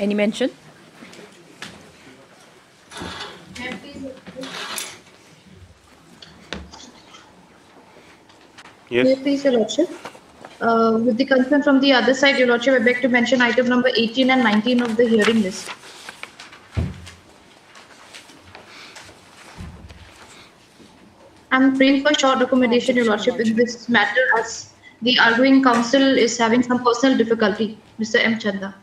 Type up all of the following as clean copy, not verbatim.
Any mention? Yes. May I please, Your Lordship? With the consent from the other side, Your Lordship, I beg to mention item number 18 and 19 of the hearing list. I'm praying for short accommodation, Your Lordship, in this matter as the arguing counsel is having some personal difficulty. Mr. M. Chanda.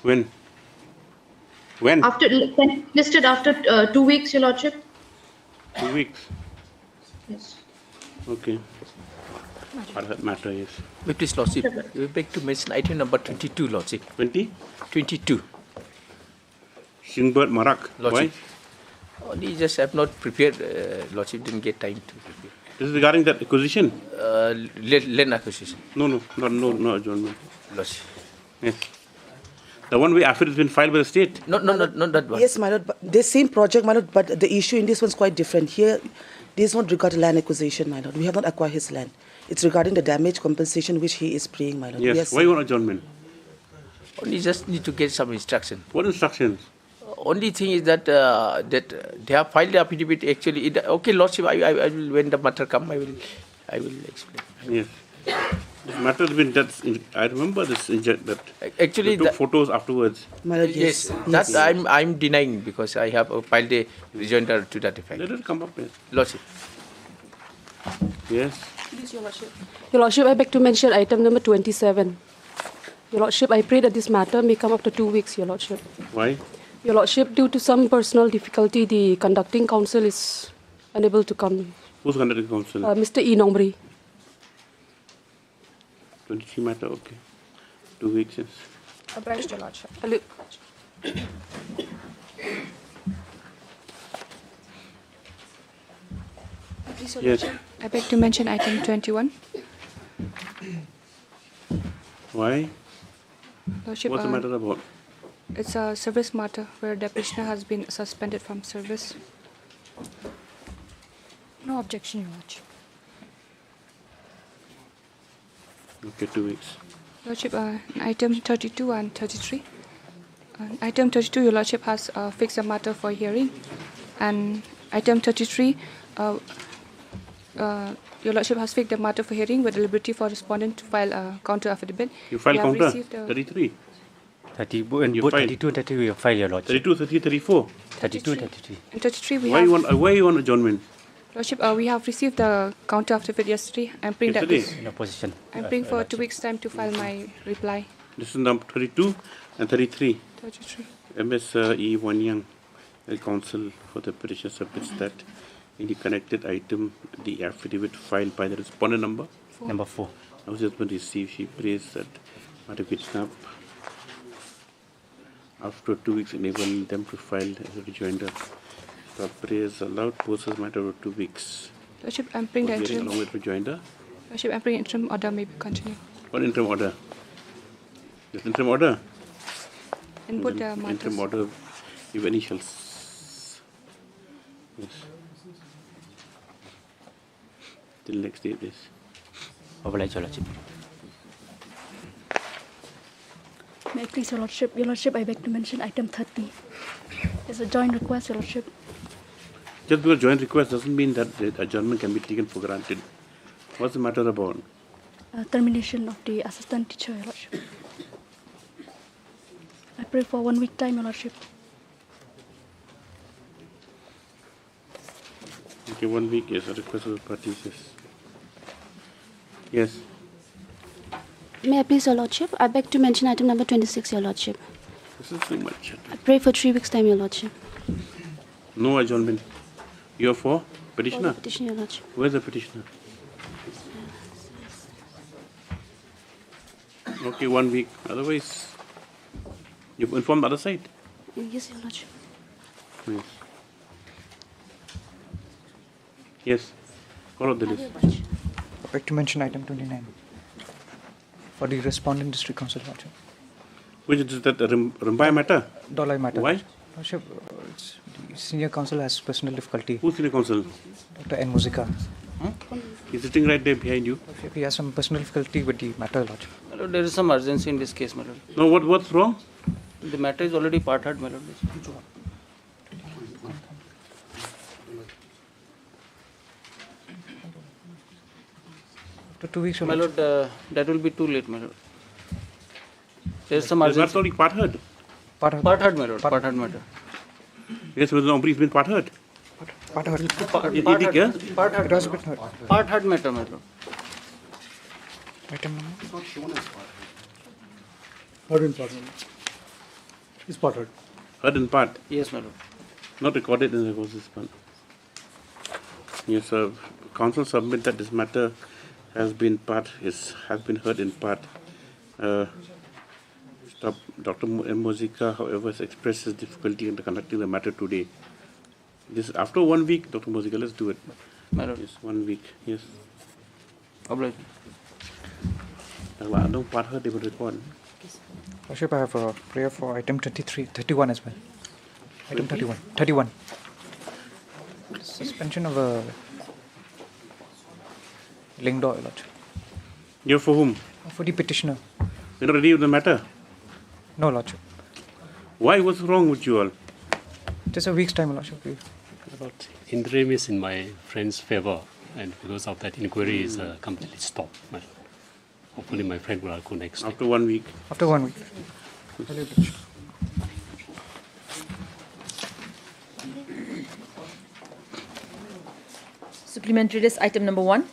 When? When? After listed after 2 weeks, Your Lordship. 2 weeks. Yes. Okay. For that matter, yes. Please, Lordship, we beg to mention item number 22, Lordship. 20? 22. Shingbird Marak. Lordship. Why? Only just have not prepared, Lordship didn't get time to prepare. This is regarding that acquisition? Land acquisition. No adjournment. Lordship. Yes. The one way after it's been filed by the state? Not that one. Yes, my lord, but the same project, my lord, but the issue in this one's quite different. Here, this is not regarding land acquisition, my lord. We have not acquired his land. It's regarding the damage compensation which he is paying, my lord. Yes. Why you want adjournment? Only just need to get some instruction. What instructions? Only thing is that that they have filed the affidavit actually. Okay, Lordship, I will, when the matter come, I will explain. Yes. This matter has been, I remember this, that actually you took photos afterwards. My lord, yes, yes. that I'm denying because I have filed a rejoinder to that effect. Let it come up, yes. Lordship. Yes. Please, Your Lordship. Your Lordship, I beg to mention item number 27. Your Lordship, I pray that this matter may come after 2 weeks, Your Lordship. Why? Your Lordship, due to some personal difficulty, the conducting counsel is unable to come. Who's conducting counsel? Mr. E. Nombri. 23 matter, okay. 2 weeks, yes. Obliged, Your Lordship. Hello. Please, Your Yes. Lordship, I beg to mention item 21. Why? Lordship, What's the matter about? it's a service matter where the petitioner has been suspended from service. No objection, Your Lordship. Okay, 2 weeks. Lordship, item 32 and 33. Item 32, Your Lordship has fixed a matter for hearing. And item 33, Your Lordship has fixed the matter for hearing with the liberty for respondent to file a counter affidavit. You filed We have counter? received a- 33? 30, and You both filed? 32 and 33 we have filed, Your Lordship. 32, 33, 34? 32 and 33. In 33, we Why have... you want adjournment? Lordship, we have received the counter affidavit yesterday. I'm praying that Yesterday? In opposition. I'm praying for 2 weeks' time to file my reply. This is number 32 and 33. 33. MS E. Wanyang, the counsel for the petition submits that in the connected item, the affidavit filed by the respondent number Number 4. has just been received. She prays that matter kidnap after 2 weeks, enabling them to file as a rejoinder. The praise allowed process matter over 2 weeks. Lordship, I'm praying the Hearing interim. along with rejoinder. Lordship, I'm praying interim order may be continued. What interim order? This interim order? Input the Interim matters. order, if any shall. Yes. Till next day, this. Obliged, Your Lordship. May I please, Your Lordship? Your Lordship, I beg to mention item 30. It's a joint request, Your Lordship. Just because joint request doesn't mean that the adjournment can be taken for granted. What's the matter about? Termination of the assistant teacher, Your Lordship. I pray for 1 week time, Your Lordship. Okay, 1 week, yes, a request of the parties, yes. Yes. May I please, Your Lordship? I beg to mention item number 26, Your Lordship. This is too much. I pray for 3 weeks time, Your Lordship. No adjournment. You're for petitioner? Petition, Your Lordship. Where's the petitioner? Okay, 1 week. Otherwise, you've informed the other side. Yes, Your Lordship. Yes. Yes. Follow the list. I'd like to mention item 29 for the respondent district council. Lordship. Which is that Rambai matter? Dollar matter. Why? Lordship, the senior counsel has personal difficulty. Who's in the council? Dr. N. Musica. He's sitting right there behind you. Lordship, he has some personal difficulty with the matter, Lordship. My lord, there is some urgency in this case, my lord. No, what's wrong? The matter is already part heard, my lord. After 2 weeks, Your My Lordship. lord, that will be too late, my lord. There is some That's urgency. only part heard. Part heard. Part heard, my lord. Part heard matter. Yes, but the brief been part heard. Part heard. Part It heard. yeah? Part It was a bit heard. heard. Part heard matter, my lord. Item number. Heard in part. It's part heard. Heard in part. Yes, my lord. Not recorded in the courses part. Yes, sir. Counsel submit that this matter has been heard in part. Dr. Mozika, however, has expressed his difficulty in conducting the matter today. This after 1 week, Dr. Mozika, let's do it. My lord. Yes, 1 week. Yes. Obliged. I don't part heard, they will record. Lordship, I have a prayer for item 31 as well. Item 31. Suspension of a linked law, Your Lordship. You're for whom? For the petitioner. You're not ready with the matter? No, Lordship. Why? What's wrong with you all? Just a week's time, Your Lordship. But interim is in my friend's favor, and because of that, inquiry is completely stopped. But hopefully, my friend will go next. After 1 week. After 1 week. Supplementary list item number 1.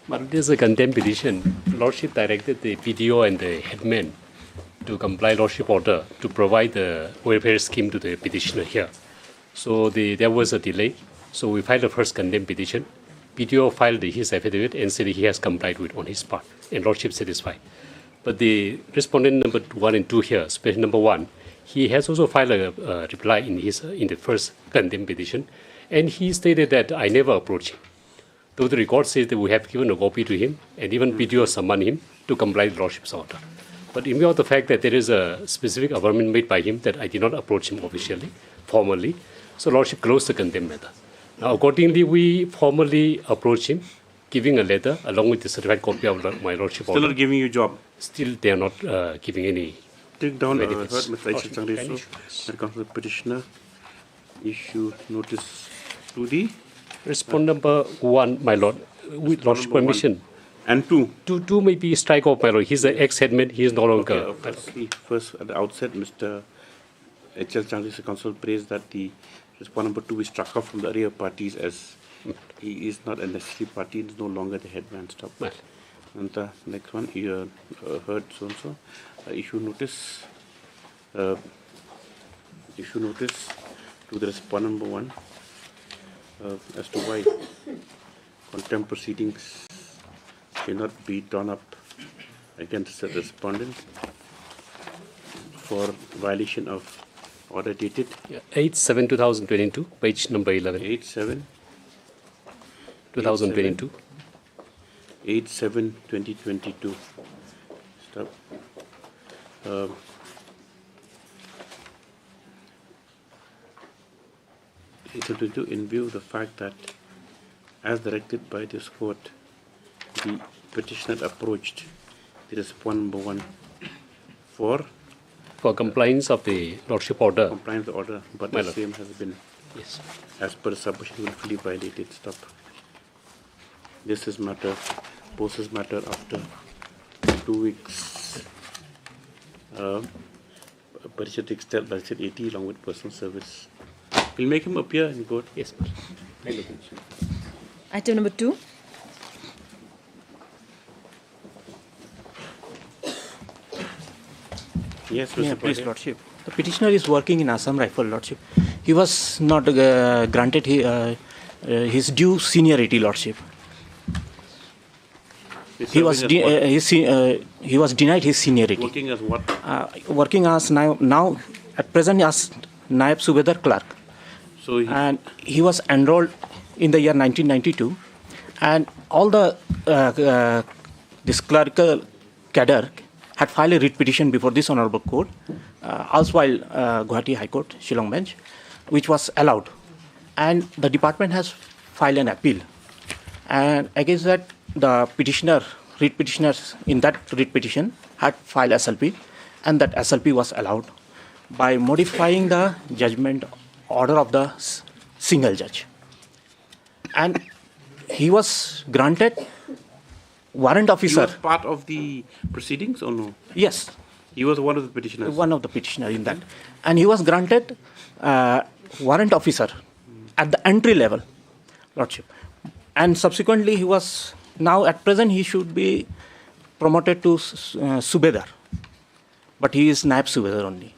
But this is a contempt petition. Lordship directed the PDO and the headman to comply Lordship order to provide the welfare scheme to the petitioner here. So there was a delay. So we filed the first contempt petition. PDO filed his affidavit and said he has complied with on his part, and Lordship satisfied. But the respondent number 1 and 2 here, special number 1, he has also filed a reply in the first contempt petition, and he stated that I never approached him. Though the record says that we have given a copy to him, and even PDO summoned him to comply with Lordship's order. But in view of the fact that there is a specific averment made by him that I did not approach him officially, formally, so Lordship closed the contempt matter. Now, accordingly, we formally approached him, giving a letter along with the certified copy of my Lordship order. Still not giving you job? Still, they are not giving any. Take down, heard benefits. Mr. Aisha Changreso, the counsel petitioner, issue notice to the Respond number 1, my Lord, with Lordship permission. And 2? 2 may be strike off, my Lord. He's the ex-headman, he is no longer. Okay, first, at the outset, Mr. H.L. Changreso counsel praised that the respondent number 2 is struck off from the array of parties as he is not a necessary party, he is no longer the headman. Stop. Well. And the next one, you heard so-and-so, issue notice to the respondent number 1 as to why contempt proceedings cannot be drawn up against the respondent for violation of order dated 8/7/2022, page number 11. 8/7/2022. 8/7/2022. Stop. In view of the fact that, as directed by this court, the petitioner approached the respondent number 1 for compliance of the Lordship order. Compliance order, but My the Lord. same has been, Yes. as per submission, willfully violated. Stop. This is matter, poses matter after 2 weeks. Parishad Extel, Parishad 80, along with personal service. We'll make him appear in court. Yes, ma'am. Item number 2. Yes, Yeah, Mr. please, Patel. Lordship. The petitioner is working in Assam Rifle, Lordship. He was not granted his due seniority, Lordship. He was denied his seniority. Working as what? Working as now at present as Naib Subedar clerk. So and he was enrolled in the year 1992, and all the this clerical cadre had filed a writ petition before this honorable court, erstwhile Guwahati High Court, Shillong bench, which was allowed. And the department has filed an appeal. And against that, the petitioner, writ petitioners in that writ petition had filed SLP, and that SLP was allowed by modifying the judgment order of the single judge. And he was granted warrant officer. He was part of the proceedings or no? Yes. He was one of the petitioners? One of the petitioners in that. And he was granted warrant officer at the entry level, Lordship. And subsequently he was, now at present he should be promoted to Subedar. But he is Naib Subedar only,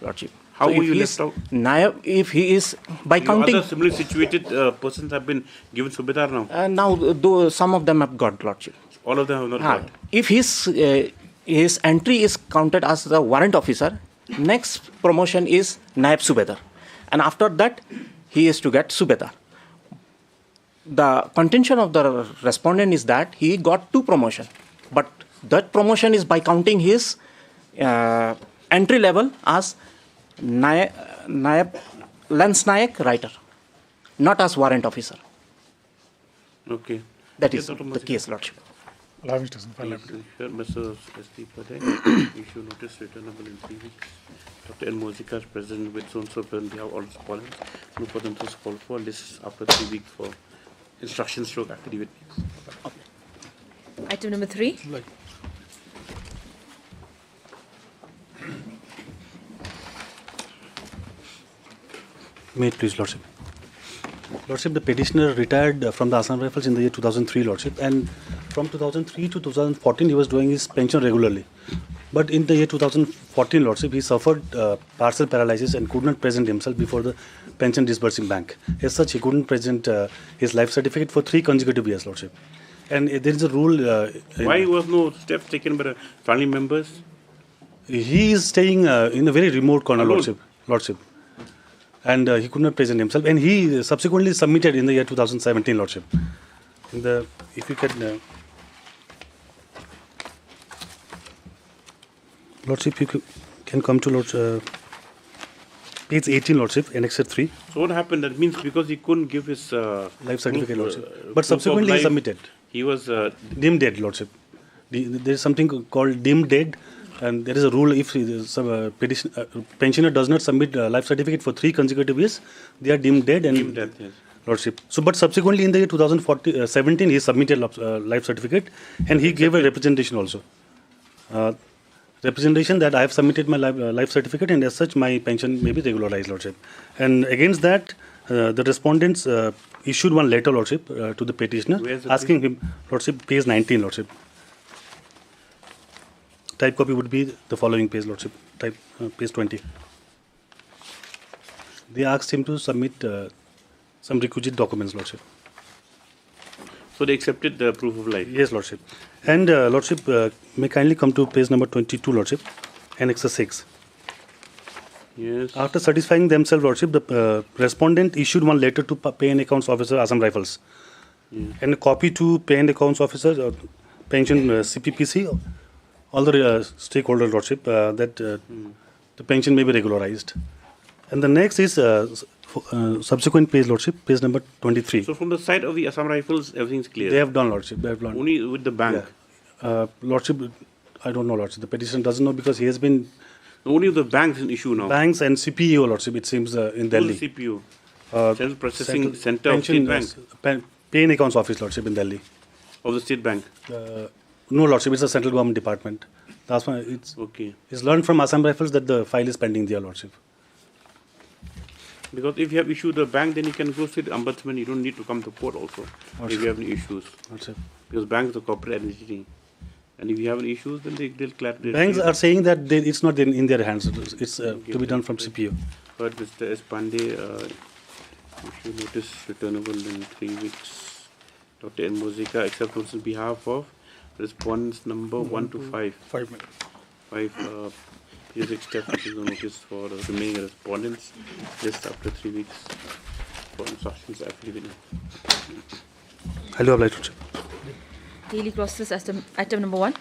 Lordship. How so were you left out? Naib, if he is, by counting... Other similarly situated persons have been given Subedar now? Now, though some of them have got, Lordship. All of them have not got? If his entry is counted as the warrant officer, next promotion is Naib Subedar. And after that, he is to get Subedar. The contention of the respondent is that he got 2 promotion, but that promotion is by counting his entry level as Naib Lance Nayak writer, not as warrant officer. Okay. That is the case, Lordship. Allow me to file Here, Mr. S.T. Padek, issue notice returnable in 3 weeks. Dr. N. Mozika is present with so-and-so on behalf of all respondents. No further notice called for. List after 3 weeks for instructions stroke affidavit. Item number 3. May it please, Lordship. Lordship, the petitioner retired from the Assam Rifles in the year 2003, Lordship, and from 2003 to 2014 he was doing his pension regularly. But in the year 2014, Lordship, he suffered partial paralysis and could not present himself before the pension disbursing bank. As such, he couldn't present his life certificate for 3 consecutive years, Lordship. And there is a rule... Why was no steps taken by the family members? He is staying in a very remote corner, Lordship. And he could not present himself. And he subsequently submitted in the year 2017, Lordship. If you can... Lordship, you can come to page 18, Lordship, Annexure 3. So what happened? That means because he couldn't give his life certificate, Lordship. But subsequently he submitted. He was deemed dead, Lordship. There is something called deemed dead, and there is a rule: if pensioner does not submit life certificate for 3 consecutive years, they are deemed dead. And deemed dead, yes. Lordship. So, but subsequently in the year 2017, he submitted life certificate, and he gave a representation also. Representation that I have submitted my life certificate, and as such my pension may be regularized, Lordship. And against that, the respondents issued one letter, Lordship, to the petitioner, asking him, Lordship, page 19, Lordship. Type copy would be the following page, Lordship, page 20. They asked him to submit some requisite documents, Lordship. So they accepted the proof of life? Yes, Lordship. And Lordship, may kindly come to page number 22, Lordship, Annexure 6. Yes. After satisfying themselves, Lordship, the respondent issued one letter to Pay and Accounts Officer, Assam Rifles. Yeah. And a copy to Pay and Accounts Officer, pension CPPC, all the stakeholders, Lordship, that the pension may be regularized. And the next is subsequent page, Lordship, page number 23. So from the side of the Assam Rifles, everything is clear? They have done, Lordship. They have done. Only with the bank? Yeah. Lordship, I don't know, Lordship. The petitioner doesn't know because he has been... Only the banks in issue now? Banks and CPU, Lordship, it seems, in Delhi. Who's CPU? Central Processing Center of State Bank? Pay and Accounts Office, Lordship, in Delhi. Of the State Bank? No, Lordship, it's a central government department. That's why it's learned from Assam Rifles that the file is pending there, Lordship. Because if you have issued the bank, then you can go to the ombudsman. You don't need to come to court also if you have any issues. Because bank is a corporate entity. And if you have any issues, then they'll clarify. Banks are saying that it's not in their hands. It's to be done from CPU. But Mr. S. Pandey, issue notice returnable in 3 weeks. Dr. N. Mozika accepts on behalf of respondents number 1 to 5. 5 minutes. 5 basic steps which is notice for the remaining respondents. Just after 3 weeks for instructions affidavit. Hello, Lordship. Daily process item number 1.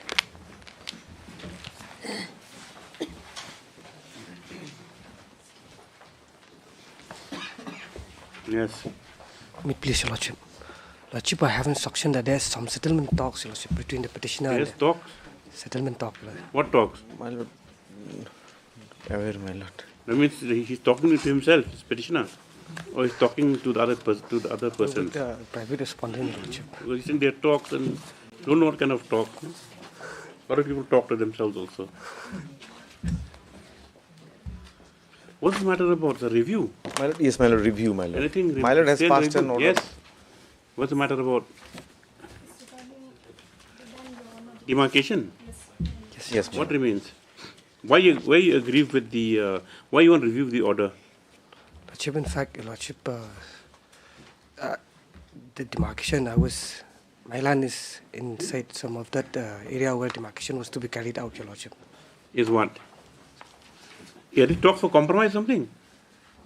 Yes. Please, Your Lordship. Lordship, I have instruction that there's some settlement talks, Your Lordship, between the petitioner Yes, and talks. settlement talk. What talks? My lord, aware, my lord. That means he's talking to himself, his petitioner, or he's talking to the other person. With the private respondent, Your Lordship. Well, he's saying their talks and don't know what kind of talk. No? A lot of people talk to themselves also. What's the matter about the review? My lord, yes, my lord, review, my lord. Anything? My lord has still passed review? an order. Yes. What's the matter about demarcation? Yes, what remains? Why you agree with the? Why you want to review the order? Lordship, in fact, Your Lordship, the demarcation, my land is inside some of that area where demarcation was to be carried out, Your Lordship. Is what? Yeah, they talk for compromise something?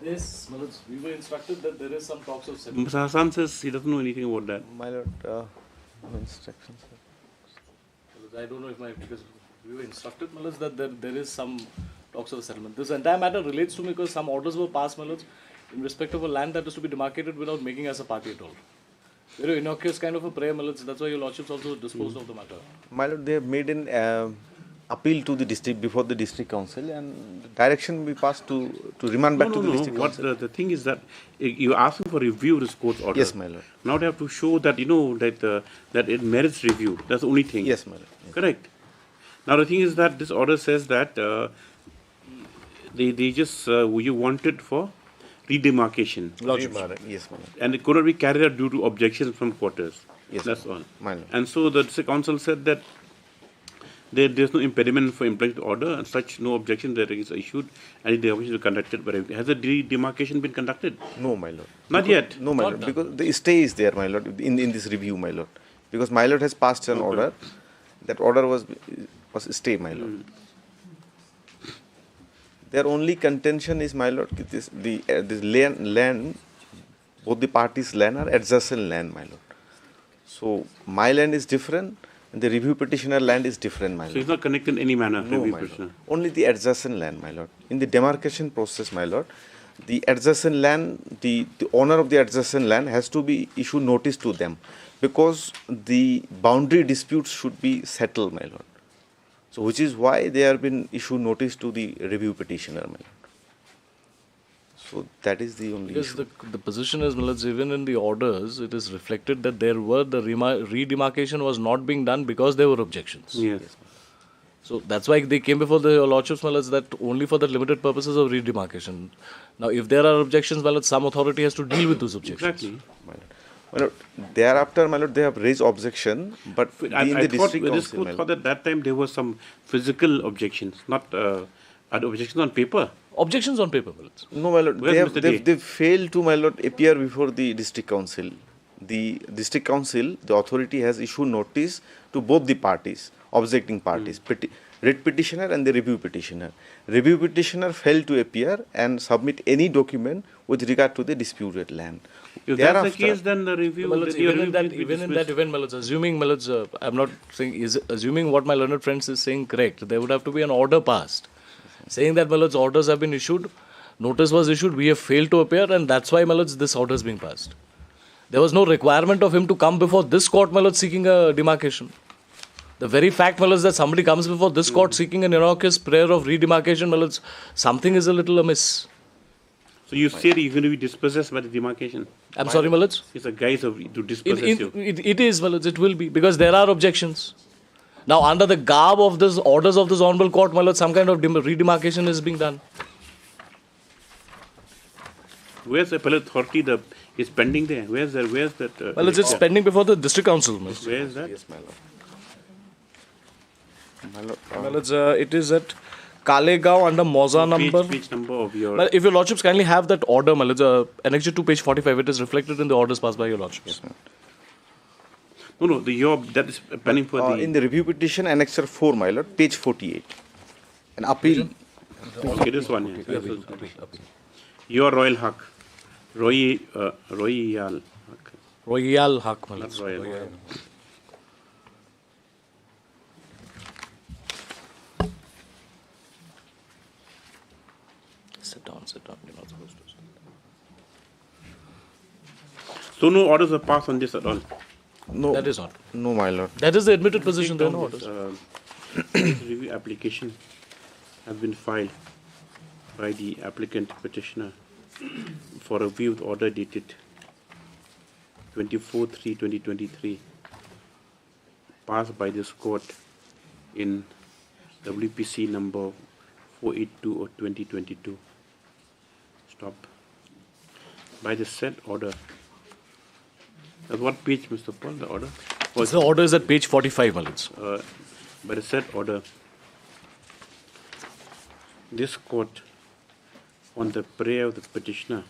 Yes, we were instructed that there is some talks of settlement. Mr. Hassan says he doesn't know anything about that. My lord, no instructions. I don't know if because we were instructed, Malaj, that there is some talks of settlement. This entire matter relates to me because some orders were passed, Malaj, in respect of a land that is to be demarcated without making us a party at all. Very innocuous kind of a prayer, Malaj. That's why your lordships also disposed of the matter. My lord, they have made an appeal to the district before the district council, and direction we passed to remand back to the district council. The thing is that you are asking for review of this court order. Yes, my lord. Now they have to show that that it merits review. That's the only thing. Yes, my lord. Yes. Correct. Now the thing is that this order says that they just you wanted for redemarcation. Yes, my lord. And it could not be carried out due to objections from quarters. Yes, that's all. My lord. And so the district council said that there's no impediment for implementing the order, and such no objection that is issued, and the demarcation is conducted. But has the demarcation been conducted? No, my lord. Not yet. No, my lord. Because the stay is there, my lord, in this review, my lord. Because my lord has passed an order. That order was stay, my lord. Their only contention is, my lord, this land, both the parties' land are adjacent land, my lord. So my land is different, and the review petitioner land is different, my lord. So it's not connected in any manner. No, my lord. Only the adjacent land, my lord. In the demarcation process, my lord, the adjacent land, the owner of the adjacent land has to be issue notice to them, because the boundary disputes should be settled, my lord. So which is why they have been issued notice to the review petitioner, my lord. So that is the only because issue. the position is, Malaj, even in the orders, it is reflected that there were the redemarcation was not being done because there were objections. Yes. So that's why they came before the lordships, Malaj, that only for the limited purposes of redemarcation. Now, if there are objections, Malaj, some authority has to deal with those objections. Exactly. My lord, thereafter, my lord, they have raised objection, but in the district council, I thought at that time there were some physical objections, not objections on paper. Objections on paper, Malaj. No, my lord, they failed to, my lord, appear before the district council. The district council, the authority has issued notice to both the parties, objecting parties, writ petitioner and the review petitioner. Review petitioner failed to appear and submit any document with regard to the disputed land. If that's the case, then the review... Malaj, even in that event, Malaj, assuming, Malaj, I'm not saying, assuming what my learned friends is saying correct, there would have to be an order passed, saying that, Malaj, orders have been issued, notice was issued, we have failed to appear, and that's why, Malaj, this order is being passed. There was no requirement of him to come before this court, Malaj, seeking a demarcation. The very fact, Malaj, that somebody comes before this court seeking an innocuous prayer of redemarcation, Malaj, something is a little amiss. So you say you're going to be dispossessed by the demarcation? I'm sorry, Malaj? It's a guise to dispossess you. It is, Malaj, it will be, because there are objections. Now, under the garb of this orders of this honorable court, Malaj, some kind of redemarcation is being done. Where's the appellate authority is pending there? Where's that? Well, it's pending before the district council. Malaj. Where is that? Yes, my lord. Malaj, it is at Kalegaon under Moza number. Which number of your... Well, if your lordships kindly have that order, Malaj, annexed to page 45, it is reflected in the orders passed by your lordships. Yes, no, that is pending for the... In the review petition, annexure 4, my lord, page 48. An appeal. Okay, this one. Yes. Your royal haq. Royal haq. Royal haq, Malaj. Not royal. Sit down, you're not supposed to So no orders are passed on this at all? No. That is not. No, my lord. That is the admitted position. There are no orders. This review application has been filed by the applicant petitioner for review with order dated 24/3/2023, passed by this court in WPC number 482 of 2022. Stop. By the said order. At what page, Mr. Paul, the order? The order is at page 45, my lords. By the said order, this court, on the prayer of the petitioner,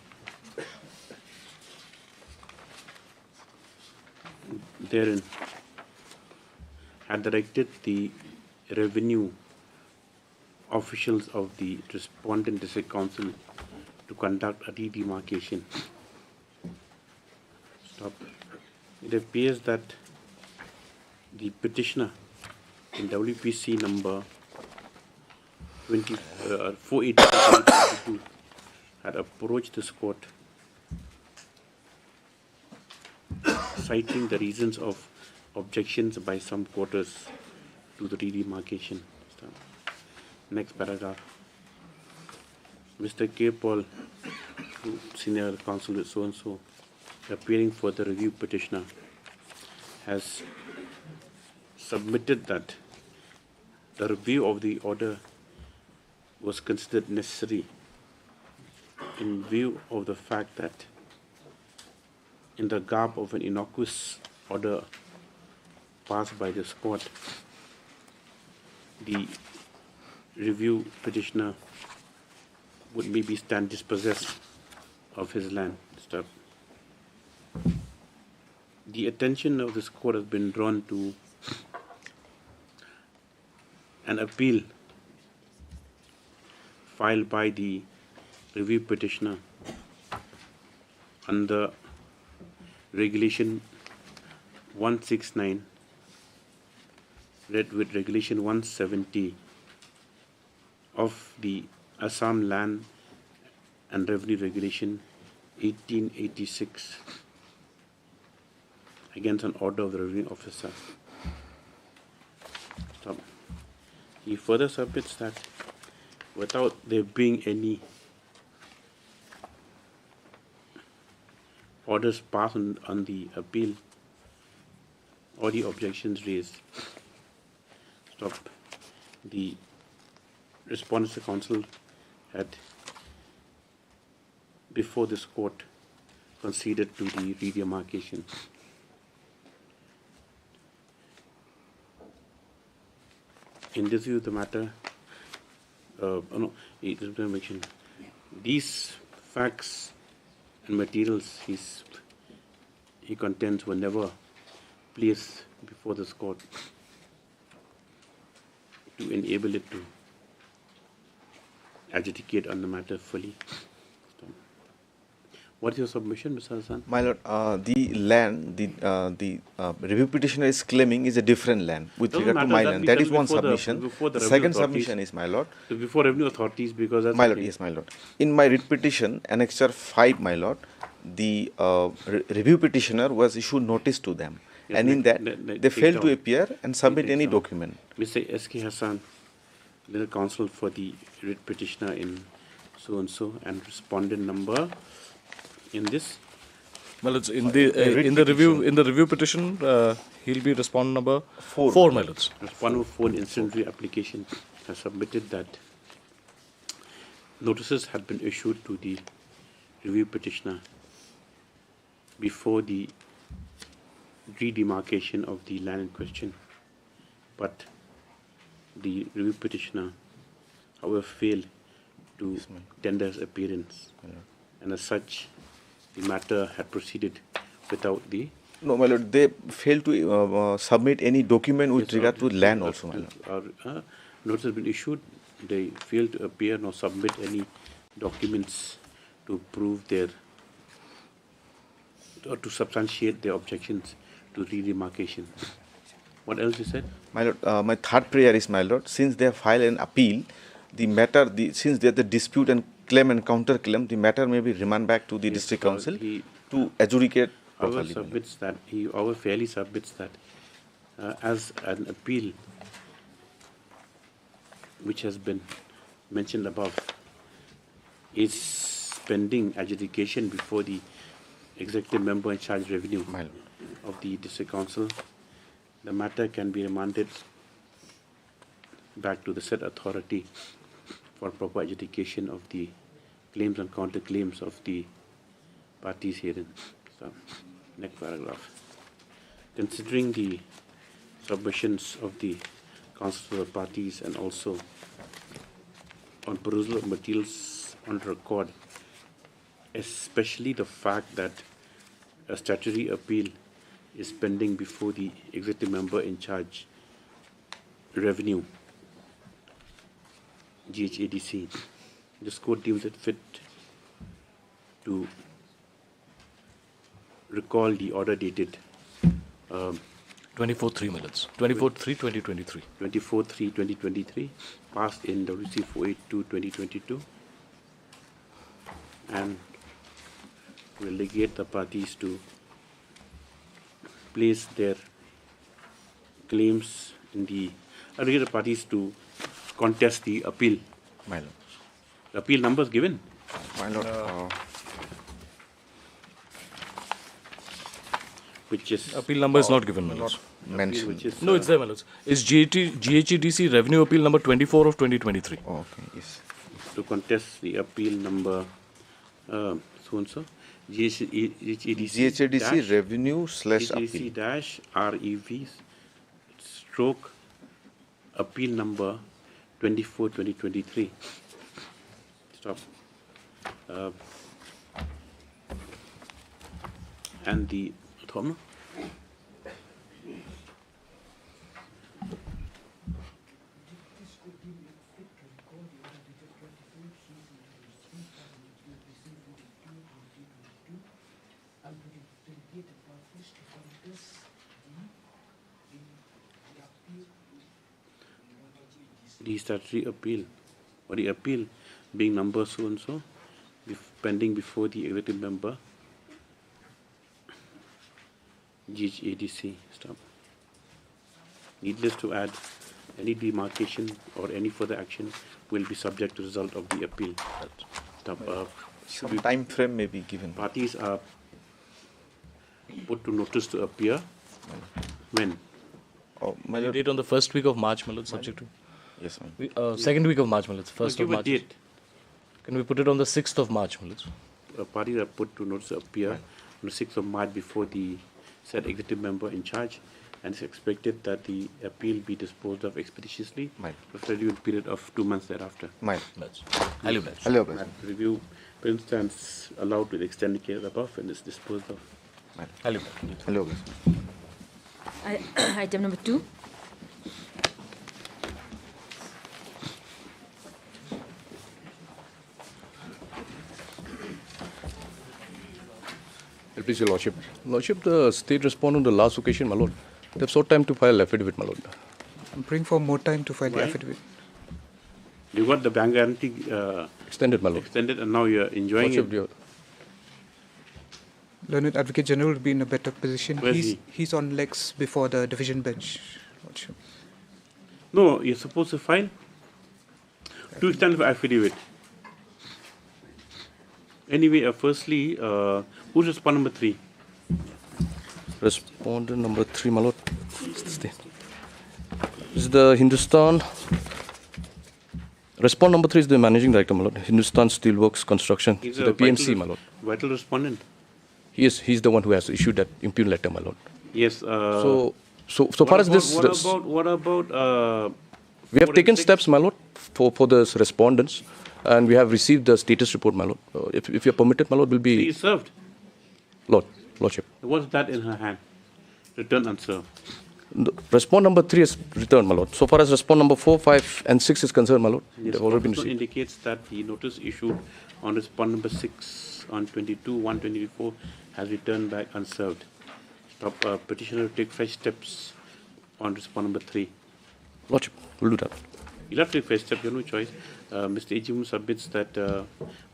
therein had directed the revenue officials of the respondent district council to conduct a demarcation. Stop. It appears that the petitioner in WPC number 482 had approached this court citing the reasons of objections by some quarters to the demarcation. Next paragraph. Mr. K. Paul, senior counsel with so-and-so, appearing for the review petitioner, has submitted that the review of the order was considered necessary in view of the fact that in the garb of an innocuous order passed by this court, the review petitioner would maybe stand dispossessed of his land. Stop. The attention of this court has been drawn to an appeal filed by the review petitioner under Regulation 169, read with Regulation 170 of the Assam Land and Revenue Regulation 1886 against an order of the revenue officer. Stop. He further submits that without there being any orders passed on the appeal or the objections raised, stop. The respondents to counsel had before this court conceded to the redemarcation. In this view, the matter, these facts and materials he contends were never placed before this court to enable it to adjudicate on the matter fully. What is your submission, Mr. Hassan? My lord, the land, the review petitioner is claiming is a different land with regard to my land. That is one submission. The second submission is, my lord. Before revenue authorities, because that's my lord, yes, my lord. In my writ petition, Annexure 5, my lord, the review petitioner was issued notice to them. Yes, and in that, they failed to appear and submit any document. Mr. S.K. Hassan, legal counsel for the writ petitioner in so-and-so and respondent number in this. Well, it's in the review petition, he'll be respondent number 4, my lords. Respondent 4 in instant review application has submitted that notices had been issued to the review petitioner before the redemarcation of the land in question, but the review petitioner, however, failed to tender his appearance, and as such, the matter had proceeded without the... No, my lord, they failed to submit any document with regard to land also, my lord. Notice has been issued, they failed to appear nor submit any documents to prove their, or to substantiate their objections to redemarcation. What else you said? My lord, my third prayer is, my lord, since they have filed an appeal, the matter, since there is a dispute and claim and counter claim, the matter may be remanded back to the district council to adjudicate properly. Submits that our fairly submits that as an appeal which has been mentioned above is pending adjudication before the executive member in charge revenue of the district council. The matter can be remanded back to the said authority for proper adjudication of the claims and counterclaims of the parties herein. So, next paragraph. Considering the submissions of the council parties and also on perusal of materials on record, especially the fact that a statutory appeal is pending before the executive member in charge revenue, GHADC. This court deems it fit to recall the order dated 24/3 minutes. 24/3/2023. 24/3/2023, passed in WC 482/2022, and relegate the parties to place their claims in the relegate the parties to contest the appeal. My lord. The appeal numbers given. My lord. Which is appeal number is not given, my lord. Mentioned. No, it's there, my lord. It's GHEDC revenue appeal number 24 of 2023. Oh, okay, yes. To contest the appeal number so and so. GHADC revenue / appeal. dash REV stroke appeal number 24/2023. Stop. And the Tom. The statutory appeal or the appeal being number so and so pending before the executive member GHADC. Stop. Needless to add, any demarcation or any further action will be subject to result of the appeal. Stop. Some time frame may be given. Parties are put to notice to appear when? Oh, my We lord. date on the first week of March, my lord, subject to. Yes, ma'am. Second week of March, my lord. First Give of a March. date. Can we put it on the 6th of March, my lord? Parties are put to notice to appear on the 6th of March before the said executive member in charge, and it's expected that the appeal be disposed of expeditiously after a review period of 2 months thereafter. Hello. Review, for instance, allowed to the extended case above and is disposed of. Hello. Item number 2. Please, Your Lordship. Lordship, the state responded on the last occasion, my lord. They have sought time to file affidavit, my lord. I'm praying for more time to file Why? the affidavit. You got the bank guarantee extended, my lord. Extended, and now you're enjoying Lordship, it. Learned Advocate General will be in a better position. Where is he? He's on legs before the division bench, Lordship. No, you're supposed to file to extend the affidavit. Anyway, firstly, who's respondent number 3? Respondent number 3, my lord. This is the Hindustan. Respondent number 3 is the managing director, my lord. Hindustan Steelworks Construction. He's the a PMC, my lord. Vital respondent. He's the one who has issued that impugned letter, my lord. Yes. So far as this. What about? We have taken steps, my lord, for the respondents, and we have received the status report, my lord. If you're permitted, my lord, will be. She is served. Lordship. What's that in her hand? Return unserved. Respond number 3 is returned, my lord. So far as respond number 4, 5, and 6 is concerned, my lord, Yes, they've already been also received. indicates that the notice issued on respond number 6 on 22/1/2024 has returned back unserved. Petitioner to take fresh steps on respond number 3. Lordship, we'll do that. You'll have to take fresh steps, you have no choice. Mr. Ejim submits that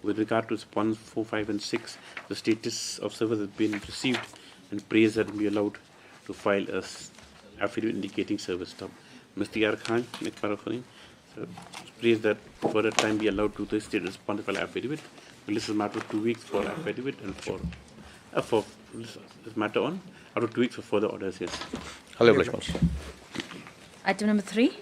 with regard to response 4, 5, and 6, the status of service has been received and prays that we allowed to file a affidavit indicating service stop. Mr. Yar Khan, next paragraph, prays that further time be allowed to the state respond to file affidavit. This is matter of 2 weeks for affidavit and for this matter on out of 2 weeks for further orders. Yes. Hello, Item number 3.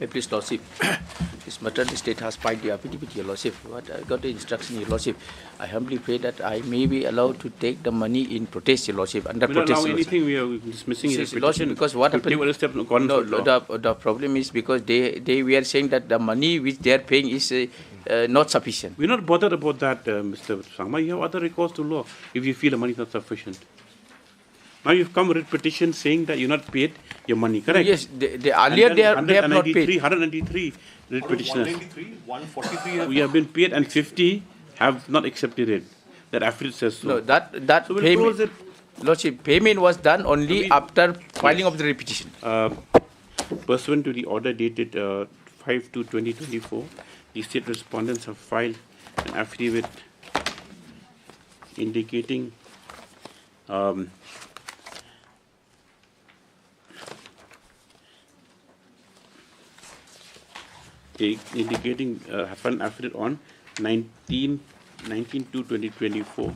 Please, Lordship. This matter, the state has filed the affidavit, Your Lordship. But I got the instruction, Your Lordship. I humbly pray that I may be allowed to take the money in protest, Your Lordship. Under protest, Not anything. We are dismissing Your it. Lordship, because what happened? The problem is because they were saying that the money which they are paying is not sufficient. We're not bothered about that, Mr. Sangma. You have other recourse to law if you feel the money is not sufficient. Now you've come with a petition saying that you're not paid your money, correct? Yes, earlier they have not paid. 193 writ petitioners. 143 we have been paid and 50 have not accepted it. That affidavit says so. No, that so we'll payment, close it. Lordship, payment was done only after filing of the repetition. Pursuant to the order dated 5/2/2024, the state respondents have filed an affidavit indicating have an affidavit on 19/2/2024.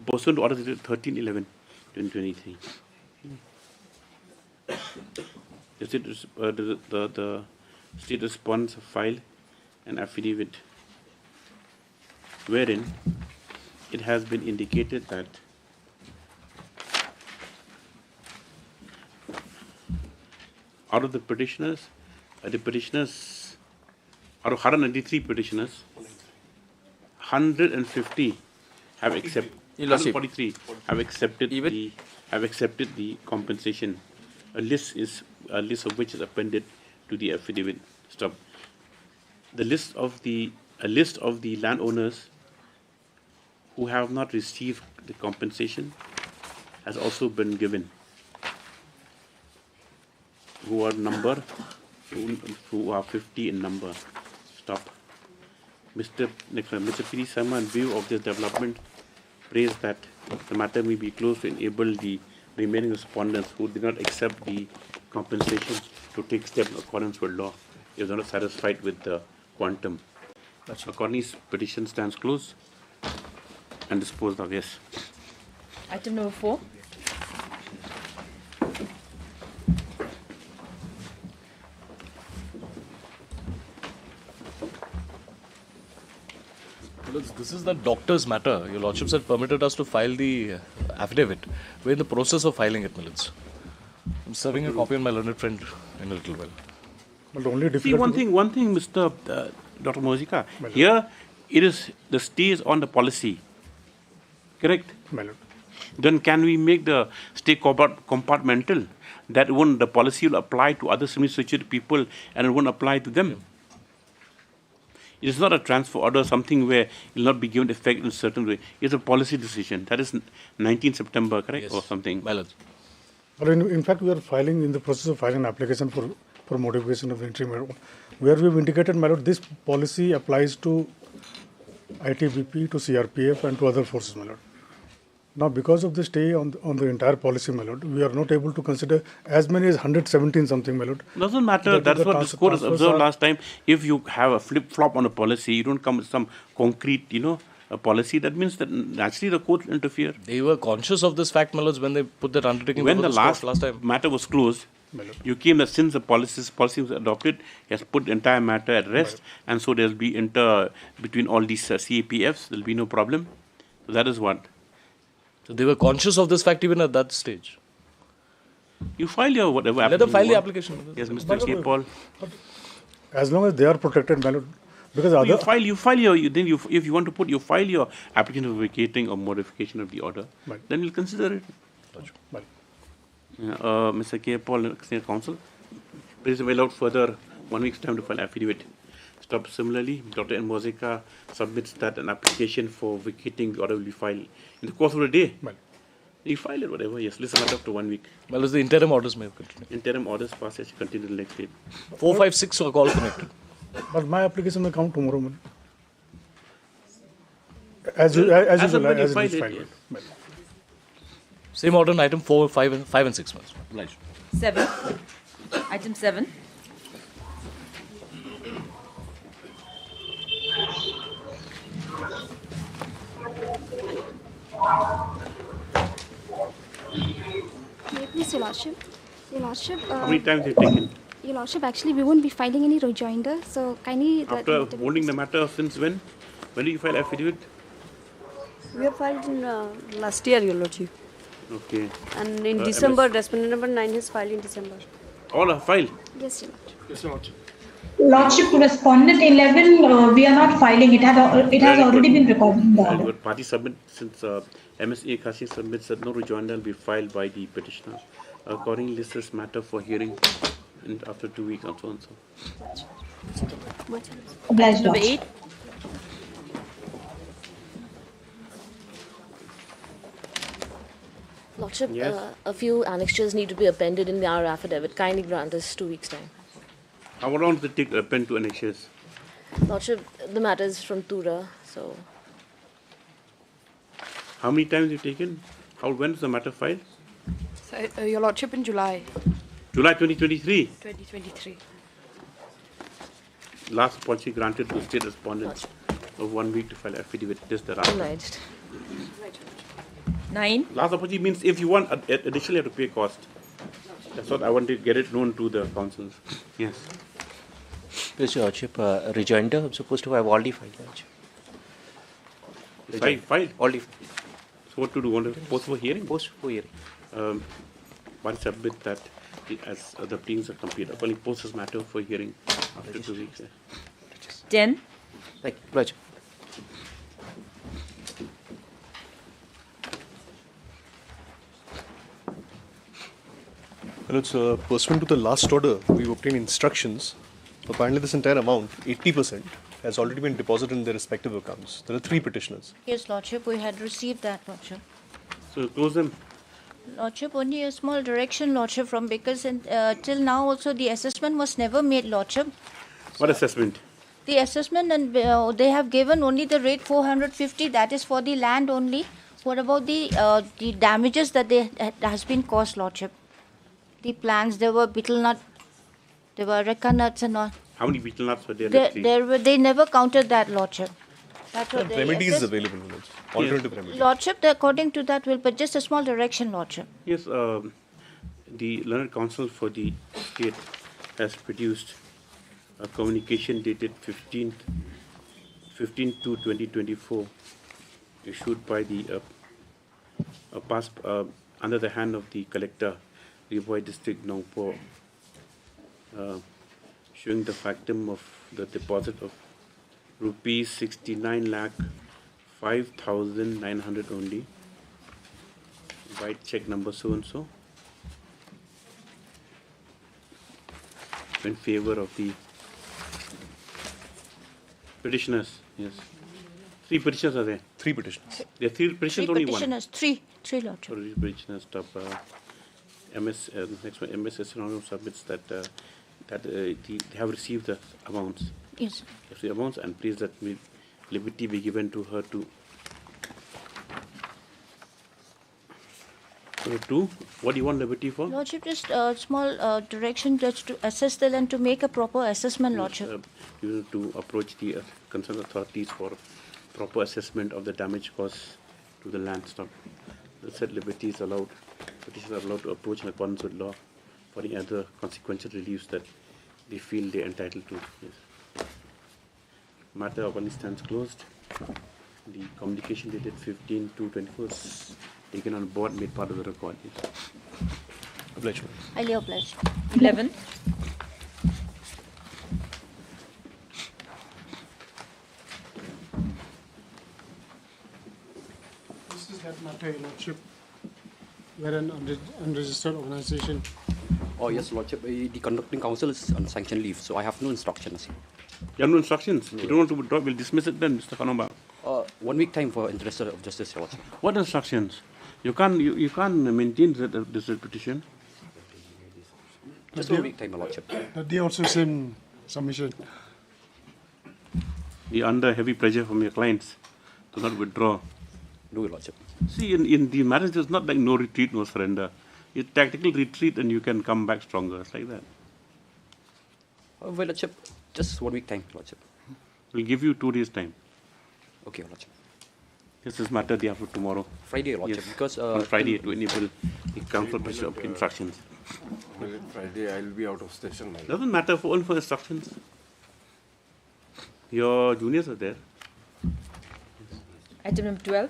Pursuant to order dated 13/11/2023. The state respondents have filed an affidavit wherein it has been indicated that out of the petitioners, out of 193 petitioners, 150 have accepted. 143 have accepted the compensation. A list of which is appended to the affidavit. Stop. A list of the landowners who have not received the compensation has also been given. Who are 50 in number. Stop. Mr. P. Sharma, in view of this development, prays that the matter may be closed to enable the remaining respondents who did not accept the compensation to take steps in accordance with law if they are not satisfied with the quantum. Accordingly, petition stands closed and disposed of. Yes. Item number 4. This is the doctor's matter. Your Lordships had permitted us to file the affidavit. We're in the process of filing it, Millets. I'm serving a copy on my learned friend in a little while. But only see one thing, Mr. Dr. Mozika. Here, it is the stay is on the policy. Correct. Then can we make the stay compartmental? That the policy will apply to other similarly situated people and it won't apply to them. It is not a transfer order, something where it will not be given effect in a certain way. It's a policy decision. That is 19 September, correct? Yes. Or something. Well, in fact, we are in the process of filing an application for modification of the entry, where we have indicated, my lord, this policy applies to ITBP, to CRPF and to other forces, my lord. Now, because of the stay on the entire policy, my lord, we are not able to consider as many as 117 something, my lord. Doesn't matter. That's what this court has observed last time. If you have a flip-flop on a policy, you don't come with some concrete, a policy. That means that naturally the court will interfere. They were conscious of this fact, Mellods, when they put that undertaking. When the last time matter was closed, you came that since the policy was adopted, he has put the entire matter at rest, and so there will be between all these CAPFs. There will be no problem. So that is what. So they were conscious of this fact even at that stage. You file your whatever. Let them file the application. Yes, Mr. K. Paul. As long as they are protected, my lord, because you file your if you want to put file your application for vacating or modification of the order, then we'll consider it. Mr. K. Paul, Senior Counsel, please allow further 1 week's time to file affidavit. Stop. Similarly, Dr. N. submits that an application for vacating the order will be filed in the course of the day. You file it, whatever, yes. Listen, not up to 1 week. Well, as the interim orders may continue. Interim orders pass, it continue the next day. 4, 5, 6 are all connected. But my application will come tomorrow, man. As usual, as it is filed. Yes. Same order on item 4, 5, and 6 months. Obliged. 7. Item 7. Please, Your Lordship. Your Lordship. How many times have you taken? Your Lordship, actually, we won't be filing any rejoinder, so kindly. After holding the matter since when? When did you file affidavit? We have filed in last year, Your Lordship. Okay. And in December, respondent number 9 is filed in December. All are filed? Yes, Your Lordship. Yes, Lordship. Lordship, respondent 11, we are not filing. It has already been recorded in the order. But party submit, since MSA Kashi submits that no rejoinder will be filed by the petitioner. Accordingly, this matter for hearing and after 2 weeks and so on. Obliged. Number 8. Lordship, Yes. a few annexures need to be appended in our affidavit. Kindly grant us 2 weeks' time. How long does it take to append to annexures? Lordship, the matter is from Tura, so How many times have you taken? When is the matter filed? So, Your Lordship, in July July 2023. 2023. Last policy granted to state respondents of 1 week to file affidavit. This the last. obliged. 9. Last opportunity means if you want additionally you have to pay cost. That's what I want to get it known to the councils. Yes. Please, Your Lordship, rejoinder, I'm supposed to have already filed, Your Lordship. Filed? Already filed. So what to do? Want to post for hearing? Post for hearing. One submit that as the pleadings are complete. Only post this matter for hearing after 2 weeks. 10. Like, Roger. And it's pursuant to the last order, we obtained instructions. Apparently, this entire amount, 80%, has already been deposited in their respective accounts. There are 3 petitioners. Yes, Lordship, we had received that, Lordship. So close them. Lordship, only a small direction, Lordship, from because till now also the assessment was never made, Lordship. What assessment? The assessment, and they have given only the rate 450. That is for the land only. What about the damages that has been caused, Lordship? The plans, there were betel nut, there were reca nuts and all. How many betel nuts were there? They never counted that, Lordship. That's what Remedy is available, Lordship. Alternative remedy. Lordship, according to that, will but just a small direction, Lordship. Yes, the Learned Counsel for the state has produced a communication dated 15/2/2024, issued by the under the hand of the collector, Rivoy District, Nongpo, showing the factum of the deposit of rupees 69,05,900 only, by check number so and so, in favor of the petitioners. Yes, 3 petitioners are there. 3 petitioners. There are 3 petitioners, Three only petitioners, one. three, Lordship. Three petitioners. Next one, MSS submits that they have received the amounts. Yes. The amounts, and please that liberty be given to her to. What do you want liberty for? Lordship, just a small direction just to assess the land, to make a proper assessment, Lordship. You need to approach the concerned authorities for proper assessment of the damage caused to the land stock. The said liberty is allowed. Petitioners are allowed to approach in accordance with law for any other consequential reliefs that they feel they are entitled to. Yes. Matter of only stands closed. The communication dated 15/2/24 is taken on board, made part of the record. Yes. Obliged. Highly obliged. 11. This is that matter, Your Lordship, where an unregistered organization. Oh, yes, Lordship. The conducting council is on sanction leave, so I have no instructions. You have no instructions? You don't want to withdraw? We'll dismiss it then, Mr. Kanoma. 1 week time for interested of justice, Your Lordship. What instructions? You can't maintain this petition. Just 1 week time, Your Lordship. That they also same submission. You're under heavy pressure from your clients to not withdraw. No, Your Lordship. See, in the marriage, it's not like no retreat, no surrender. It's tactical retreat and you can come back stronger. It's like that. Well, Lordship, just 1 week time, Your Lordship. We'll give you 2 days' time. Okay, Your Lordship. This is matter day after tomorrow. Friday, Your Lordship, Yes. because... on Friday to enable the council to of instructions. Friday, I'll be out of station. Doesn't matter for instructions. Your juniors are there. Item number 12.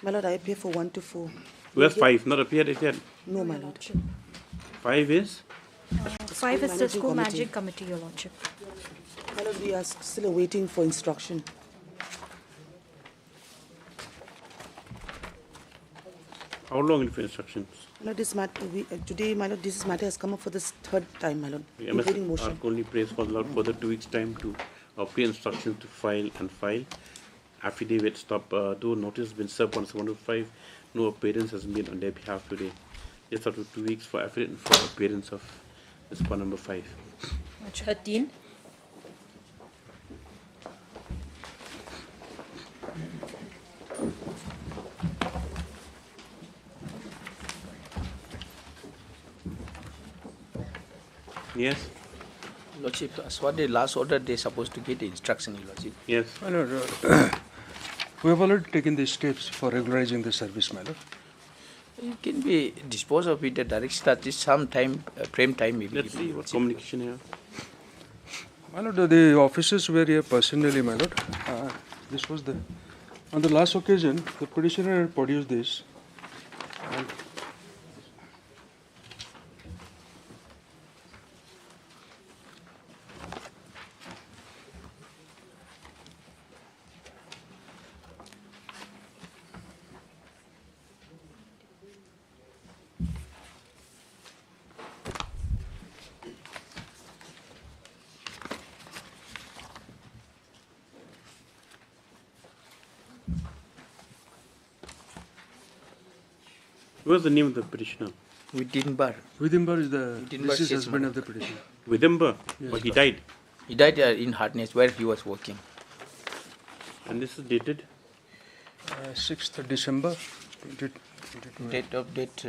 My lord, I appear for 1 to 4. Where's 5? Not appeared yet. No, my lord. 5 is? 5 is the school managing committee, Your Lordship. My lord, we are still waiting for instruction. How long for instructions? My lord, this matter, today, my lord, this matter has come up for the 3rd time, my lord, We including must motion. only praise for the Lord for the 2 weeks' time to obtain instructions to file and file. Affidavit stop, though notice has been served on 105, no appearance has been on their behalf today. Just after 2 weeks for affidavit and for appearance of this point number 5. 13. Yes. Lordship, as for the last order, they're supposed to get the instruction, Your Lordship. Yes. My lord, we have already taken the steps for regularizing the service, my lord. It can be disposed of with the direction that is some time, frame time maybe. Let's see what communication here. My lord, the officers were here personally, my lord. This was on the last occasion, the petitioner had produced this. And What's the name of the petitioner? Widimbar. Widimbar is the Widimbar deceased says husband my- of the petitioner. Widimbar? Yes. But he died. He died in Hardness where he was working. And this is dated? 6th December 2022. Date of date.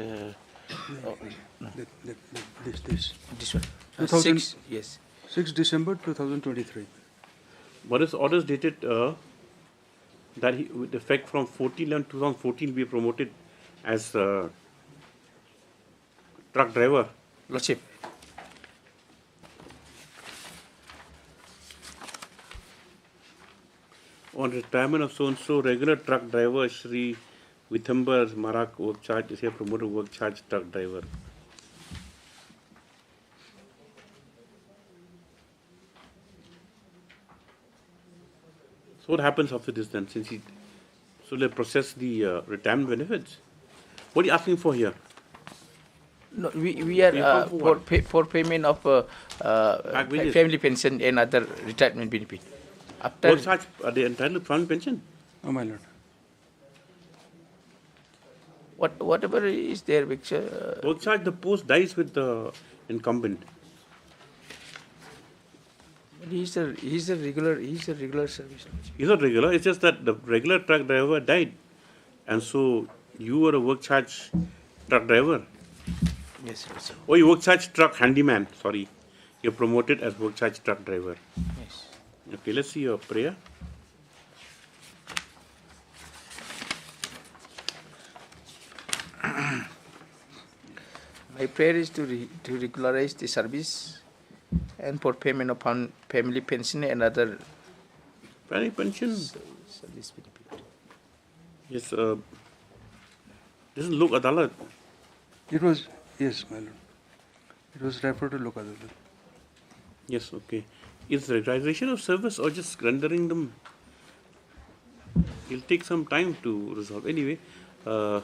This one. 2000 6, yes. 6 December 2023. What is orders dated that he, with effect from 2014 be promoted as truck driver? Lordship. On retirement of so-and-so, regular truck driver Shri Vithambar Marak work charge is here promoted work charge truck driver. So what happens after this then? Since he, so they process the retirement benefits. What are you asking for here? No, we are for payment of family pension and other retirement benefit. After Work charge, are they entitled to family pension? Oh, my lord. Whatever is there, which work charge, the post dies with the incumbent. He's a regular service. He's not regular. It's just that the regular truck driver died, and so you were a work charge truck driver. Yes, sir. Oh, you work charge truck handyman. Sorry, you're promoted as work charge truck driver. Yes. Okay, let's see your prayer. My prayer is to regularize the service and for payment upon family pension and other family pension. Service benefit. Yes, this is Lok Adalat. It was, yes, my lord. It was referred to Lok Adalat. Yes, okay. Is regularization of service or just rendering them? It'll take some time to resolve. Anyway, Mr.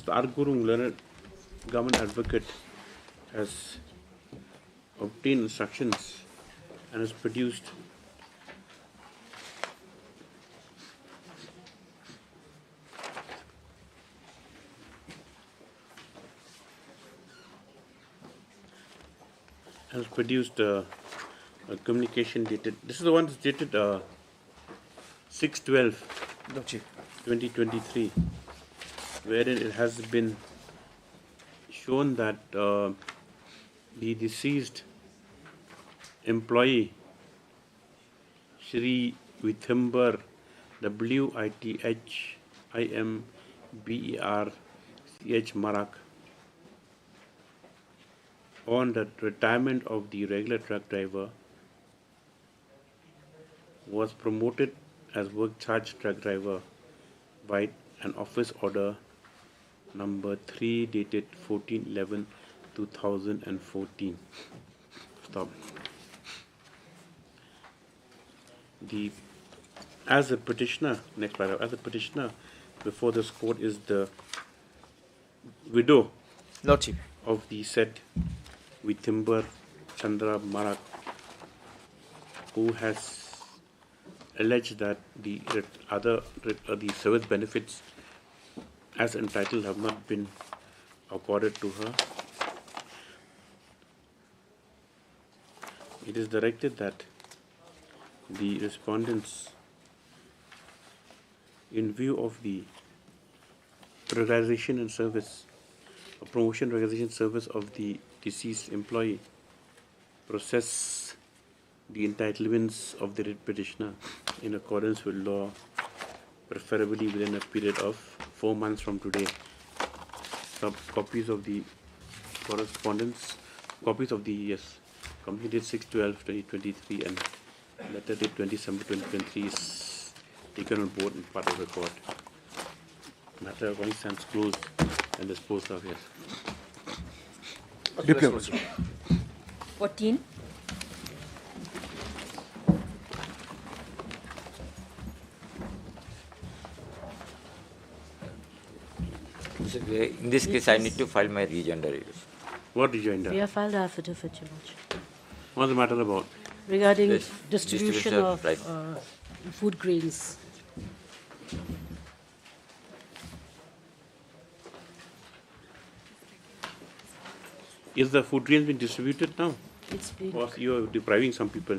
R. Gurung, learned government advocate, has obtained instructions and has produced a communication dated. This is the one that's dated 6/12/2023, wherein it has been shown that the deceased employee Shri Withimber WITHIMBERCH Marak, on the retirement of the regular truck driver, was promoted as work charge truck driver by an office order number 3 dated 14/11/2014. Stop. As a petitioner, next paragraph, as a petitioner before this court is the widow Lordship of the said Withimber Chandra Marak, who has alleged that the service benefits as entitled have not been accorded to her. It is directed that the respondents, in view of the regularization and service, promotion regularization service of the deceased employee, process the entitlements of the writ petitioner in accordance with law, preferably within a period of 4 months from today. Copies of the correspondence, copies of the company date 6/12/2023 and letter date 20 December 2023 is taken on board and part of the court. Matter of one stands closed and disposed of. Yes. 14. In this case, I need to file my rejoinder. What rejoinder? We have filed the affidavit, Your Lordship. What's the matter about? Regarding Yes, distribution distribution of of food grains. Is the food grains being distributed now? It's being... Or you are depriving some people?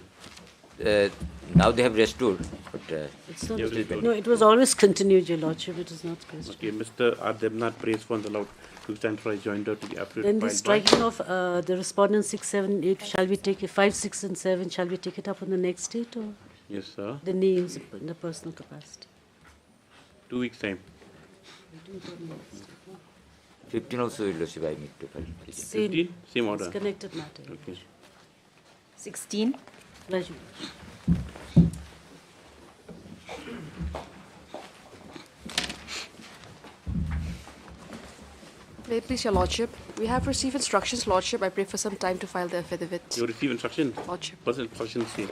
Now they have restored, but It's not, Yeah, restored. no, it was always continued, Your Lordship. It is not questioned. Okay, Mr. Ademnath Praise Fund allowed to stand for a joinder to the affidavit Then the filed by. striking of the respondents 6, 7, 8, shall we take it, 5, 6, and 7, shall we take it up on the next date or Yes, sir. the names in the personal capacity? 2 weeks' time. 15 also, Your Lordship, I need to file. 15? Same order. It's connected matter. Okay. 16. Pleasure. May it please Your Lordship, we have received instructions, Lordship. I pray for some time to file the affidavit. You receive instruction? Lordship. What's the instruction say?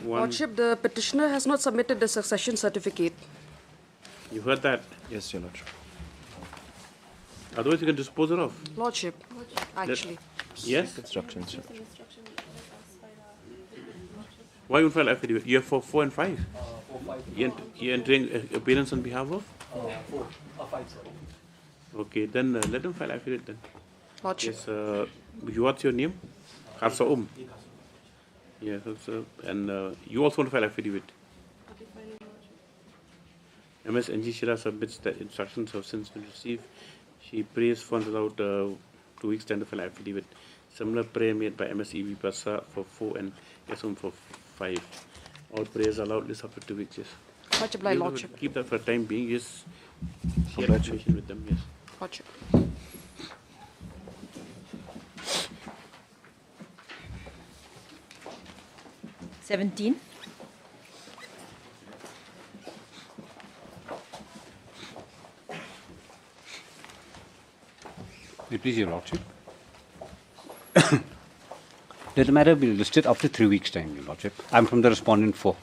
Lordship, the petitioner has not submitted the succession certificate. You heard that? Yes, Your Lordship. Otherwise, you can dispose her of. Lordship, actually. Yes? Instructions. Why you file affidavit? You have for 4 and 5? You're entering appearance on behalf of? 4 or 5, sorry. Okay, then let them file affidavit then. Lordship. Yes, what's your name? Kharsa Yes, and you also want to file affidavit? MS NG Shira submits that instructions have since been received. She prays funds allowed 2 weeks time to file affidavit. Similar prayer made by MS EV Pasa for 4 and Yasum for 5. All prayers allowed this after 2 weeks, yes. Much obliged, Lordship. Keep that for the time being, yes. Share information with them, yes. Lordship. Seventeen. Please, Your Lordship. Let the matter be listed after 3 weeks' time, Your Lordship. I'm from the respondent 4.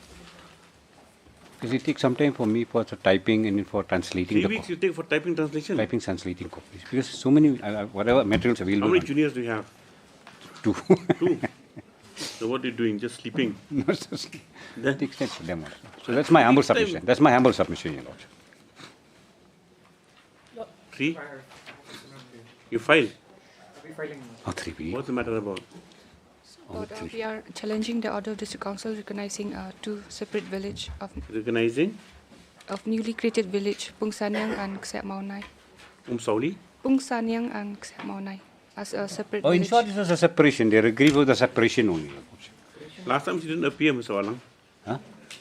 Because it takes some time for me for typing and for translating. 3 weeks you take for typing translation? Typing, translating copies. Because so many, whatever materials available. How many juniors do you have? 2. 2? So what are you doing? Just sleeping? No, just that takes time for them also. So that's my humble submission. That's my humble submission, Your Lordship. 3? You file? Oh, 3 weeks. What's the matter about? We are challenging the order of District Council recognizing 2 separate village of newly created village, Pung Sanyang and Ksep Maunai. Sauli? Pung Sanyang and Ksep Maunai as a separate Oh, in village. short, this was a separation. They agreed with the separation only, Your Lordship. Last time you didn't appear, Mr. Walang. Huh?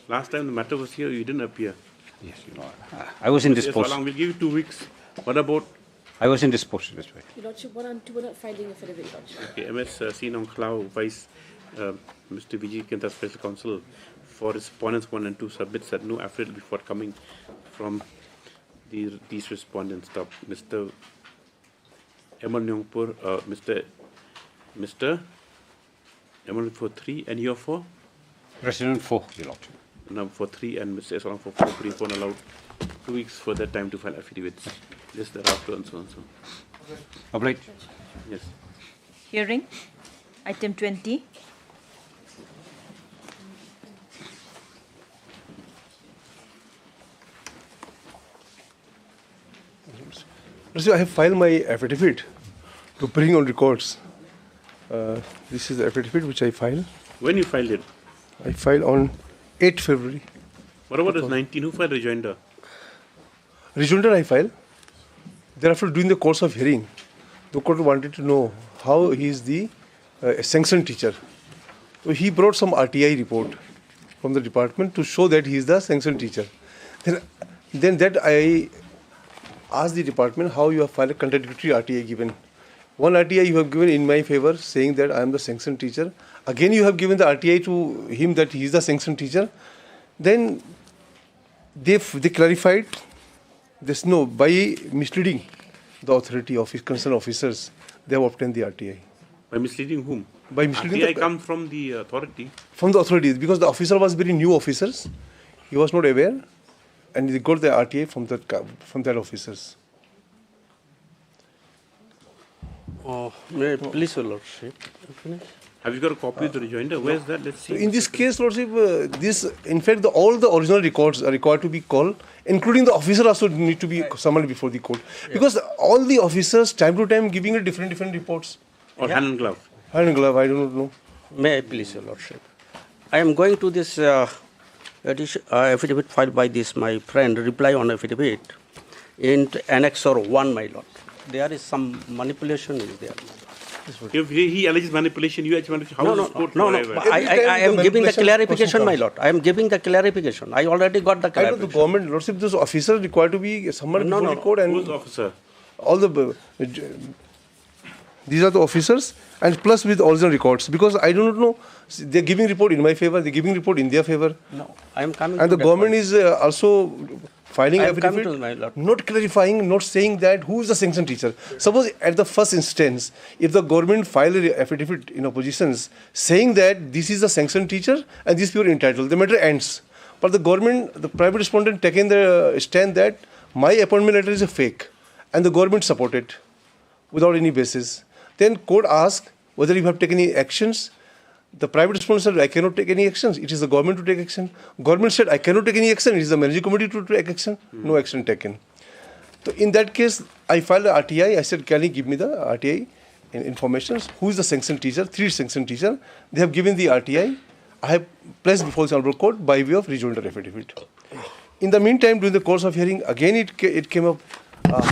Last time the matter was here, you didn't appear. Yes, Your Lord. I was indisposed. Yes, Walang, we'll give you 2 weeks. What about? I was indisposed this way. Your Lordship, we're not filing affidavit, Your Lordship. Okay, MS Sinong Klau, Vice Mr. Vijay Kenta Special Counsel for respondents 1 and 2 submits that no affidavit be forthcoming from these respondents. Mr. Emal Nyongpur, Mr. Emal for 3 and you're for? President 4, Your Lordship. No, for 3 and Mr. Esalang for 4. Brief one allowed 2 weeks for that time to file affidavits. Just thereafter and so on. Obliged. Yes. Hearing. Item 20. So I have filed my affidavit to bring on records. This is the affidavit which I filed. When you filed it? I filed on 8 February. What about this 19? Who filed rejoinder? Rejoinder I filed. Thereafter, during the course of hearing, the court wanted to know how he is the sanctioned teacher. So he brought some RTI report from the department to show that he is the sanctioned teacher. Then that I asked the department how you have filed a contradictory RTI given. One RTI you have given in my favor saying that I am the sanctioned teacher. Again you have given the RTI to him that he is the sanctioned teacher. Then they clarified this by misleading the authority of concerned officers. They have obtained the RTI. By misleading whom? By misleading RTI comes from the authority. From the authorities, because the officer was very new officers. He was not aware, and they got the RTI from that officers. May I please, Your Lordship, finish? Have you got a copy of the rejoinder? Where is that? Let's see. In this case, Lordship, in fact, all the original records are required to be called, including the officer also need to be summoned before the court. Because all the officers, time to time, giving a different reports. Or hand and glove? Hand and glove, I do not know. May I please, Your Lordship? I am going to this affidavit filed by my friend, reply on affidavit, in Annexure 1, my Lord. There is some manipulation is there. If he alleges manipulation, you actually manipulation. No. I am giving the clarification, my Lord. I am giving the clarification. I already got the clarification. I know the government, Lordship, those officers required to be summoned before the court. And who's the officer? All the these are the officers, and plus with original records. Because I do not know, they are giving report in my favor, they are giving report in their favor. No, I am coming. And the government is also filing affidavit, not clarifying, not saying that who is the sanctioned teacher. Suppose at the first instance, if the government file an affidavit in oppositions saying that this is the sanctioned teacher and these people are entitled, the matter ends. But the government, the private respondent taken the stand that my appointment letter is a fake and the government support it without any basis. Then court asked whether you have taken any actions. The private respondent said, I cannot take any actions. It is the government to take action. Government said, I cannot take any action. It is the managing committee to take action. No action taken. So in that case, I filed a RTI. I said, can you give me the RTI information? Who is the sanctioned teacher? 3 sanctioned teacher. They have given the RTI. I have placed before the Honorable Court by way of rejoinder affidavit. In the meantime, during the course of hearing, again it came up,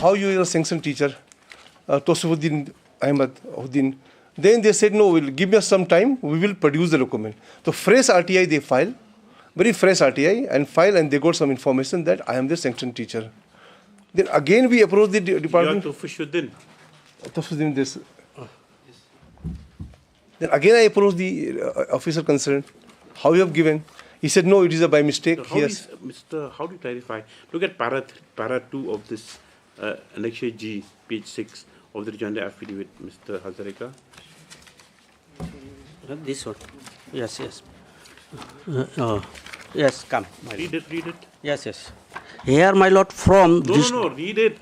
how you are a sanctioned teacher, Tosufuddin Ahmed Uddin. Then they said, no, give us some time, we will produce the document. So fresh RTI they file, very fresh RTI, and they got some information that I am the sanctioned teacher. Then again we approached the department. You are Tofuddin, this. Then again I approached the officer concerned, how you have given. He said, no, it is by mistake. So how do you clarify? Look at para 2 of this Annexure G, page 6 of the rejoinder affidavit, Mr. Hazarika. This one. Yes, yes. Yes, come. Read it, read it. Yes, yes. Here, my lord, from No, read it.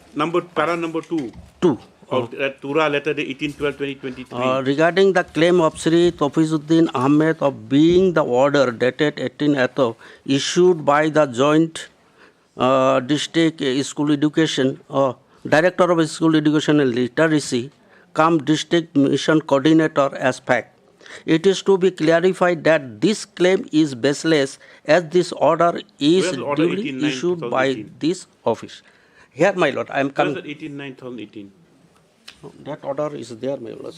Para number 2. 2. Of Tura letter day 18/12/2023. Regarding the claim of Sri Tofizuddin Ahmed of being the order dated 18 Ato issued by the Joint District School Education, Director of School Education and Literacy, District Mission Coordinator as fact. It is to be clarified that this claim is baseless as this order is duly issued by this office. Here, my lord, I am coming. 18/9/2018. That order is there, my lord.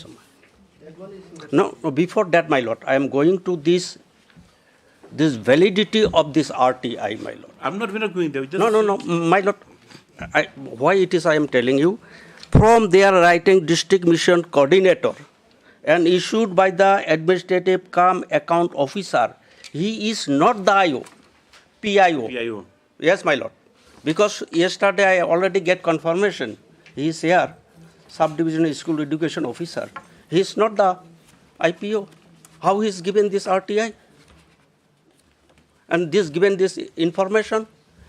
No, before that, my lord, I am going to this validity of this RTI, my lord. I'm not going there. No, my lord. Why it is I am telling you? From their writing, District Mission Coordinator, and issued by the Administrative Account Officer. He is not the IO, PIO. PIO. Yes, my lord. Because yesterday I already get confirmation. He is here, Subdivision School Education Officer. He is not the IPO. How he is given this RTI? And given this information?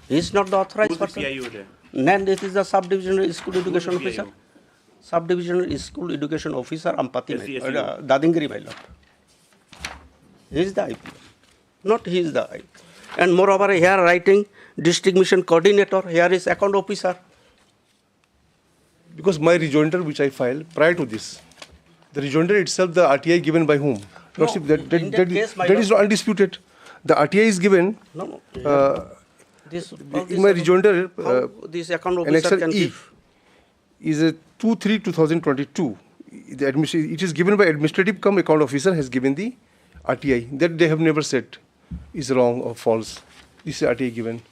He is not the authorized person. PIO there? Then it is the Subdivision School Education Officer. Subdivision School Education Officer Ampati, Dadingiri, my lord. He is the IPO. Not he is the IPO. And moreover, here writing District Mission Coordinator, here is Account Officer. Because my rejoinder which I filed prior to this, the rejoinder itself, the RTI given by whom? No, that is not undisputed. The RTI is given. In my rejoinder, this account officer can give? Is a 2/3/2022. It is given by administrative account officer has given the RTI. That they have never said is wrong or false. This is RTI given.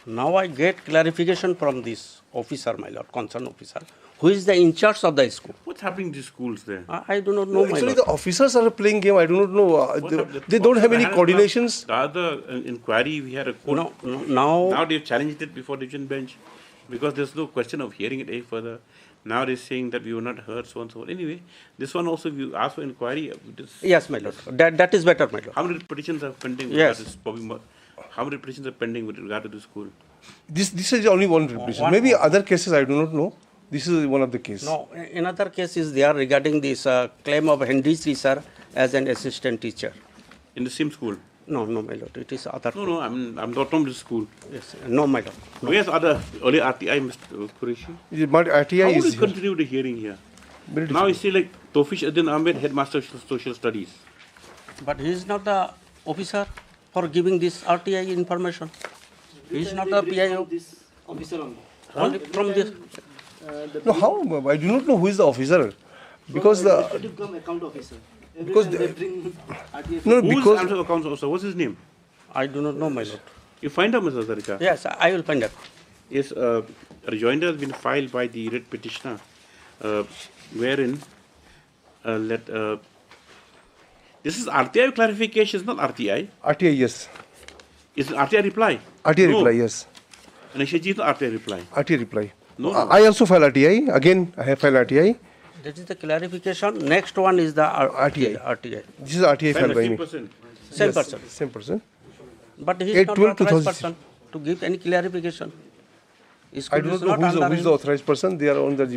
Now I get clarification from this officer, my lord, concerned officer, who is the in charge of the school. What's happening to schools there? I do not know, my actually, lord. the officers are playing game. I do not know. They don't have any coordinations. The other inquiry, we had a court. Now they've challenged it before division bench because there's no question of hearing it any further. Now they're saying that we were not heard, so and so. Anyway, this one also, you ask for inquiry. Yes, my lord. That is better, my lord. How many petitions are pending? Yes. How many petitions are pending with regard to the school? This is only one petition. Maybe other cases I do not know. This is one of the cases. No, another case is there regarding this claim of Henry Sri sir as an assistant teacher. In the same school? No, my lord. It is other. No, I'm not from this school. Yes, no, my lord. No. Where's other early RTI, Mr. Qureshi? But RTI How is will you continue the hearing here? Now you see like Tofizuddin Ahmed, headmaster of social studies. But he is not the officer for giving this RTI information. He is not the PIO. Only from this. No, how? I do not know who is the officer. Because the account officer. Because they bring no, who because is the account officer? What's his name? I do not know, my lord. You find out, Mr. Zarika? Yes, I will find out. Yes, a rejoinder has been filed by the writ petitioner, wherein this is RTI clarification, not RTI. RTI, yes. Is it RTI reply? RTI reply, yes. And Nishaji is not RTI reply. RTI reply. No. I also file RTI. Again, I have filed RTI. That is the clarification. Next one is the RTI. This is RTI filed by me. Same person. Same person. But he is not the authorized person to give any clarification. I do not know who is the authorized person. They are on the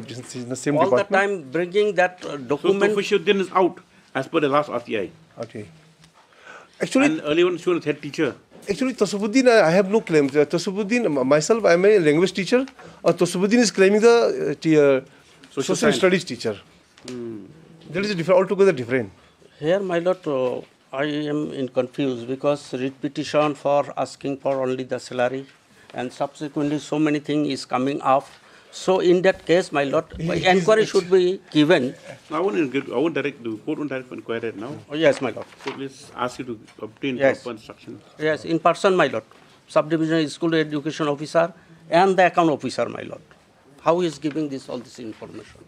same all department. All the time bringing that document. So Tofizuddin is out as per the last RTI. Okay. Actually, and earlier one was head teacher. Actually, Tofizuddin, I have no claim. Tofizuddin, myself, I am a language teacher. Tofizuddin is claiming the social studies teacher. That is altogether different. Here, my lord, I am confused because writ petition for asking for only the salary, and subsequently so many things is coming up. So in that case, my lord, inquiry should be given. I won't direct the court won't direct inquiry right now. Oh, yes, my lord. So let's ask you to obtain proper instructions. Yes, in person, my lord. Subdivision School Education Officer and the account officer, my lord. How he is giving all this information?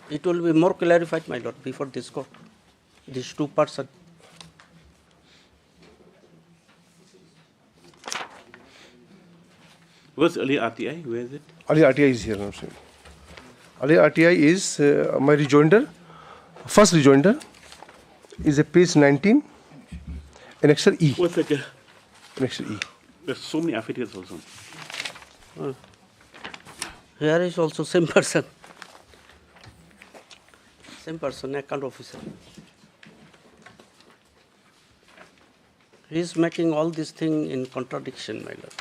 It will be more clarified, my lord, before this court. These two persons. What's early RTI? Where is it? Early RTI is here. Early RTI is my rejoinder, first rejoinder, is a page 19, annexure E. One second. Annexure E. There's so many affidavits also. Here is also same person. Same person, account officer. He is making all this thing in contradiction, my lord.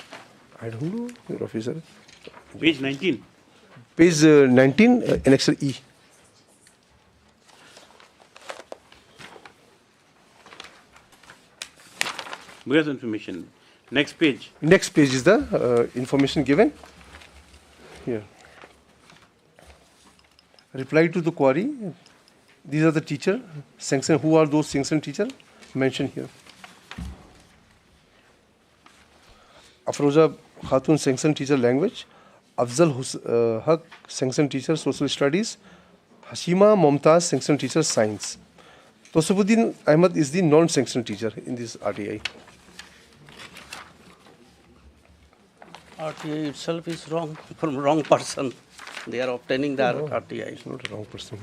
I don't know, your officer. Page 19. Page 19, annexure E. Where's information? Next page. Next page is the information given. Here. Reply to the query. These are the teacher. Sanction. Who are those sanctioned teacher? Mentioned here. Afroza Khatun, sanctioned teacher language. Afzal Haq, sanctioned teacher social studies. Hashima Momtaz, sanctioned teacher science. Tosabuddin Ahmad is the non-sanctioned teacher in this RTI. RTI itself is wrong, from wrong person. They are obtaining the RTI. It's not a wrong person.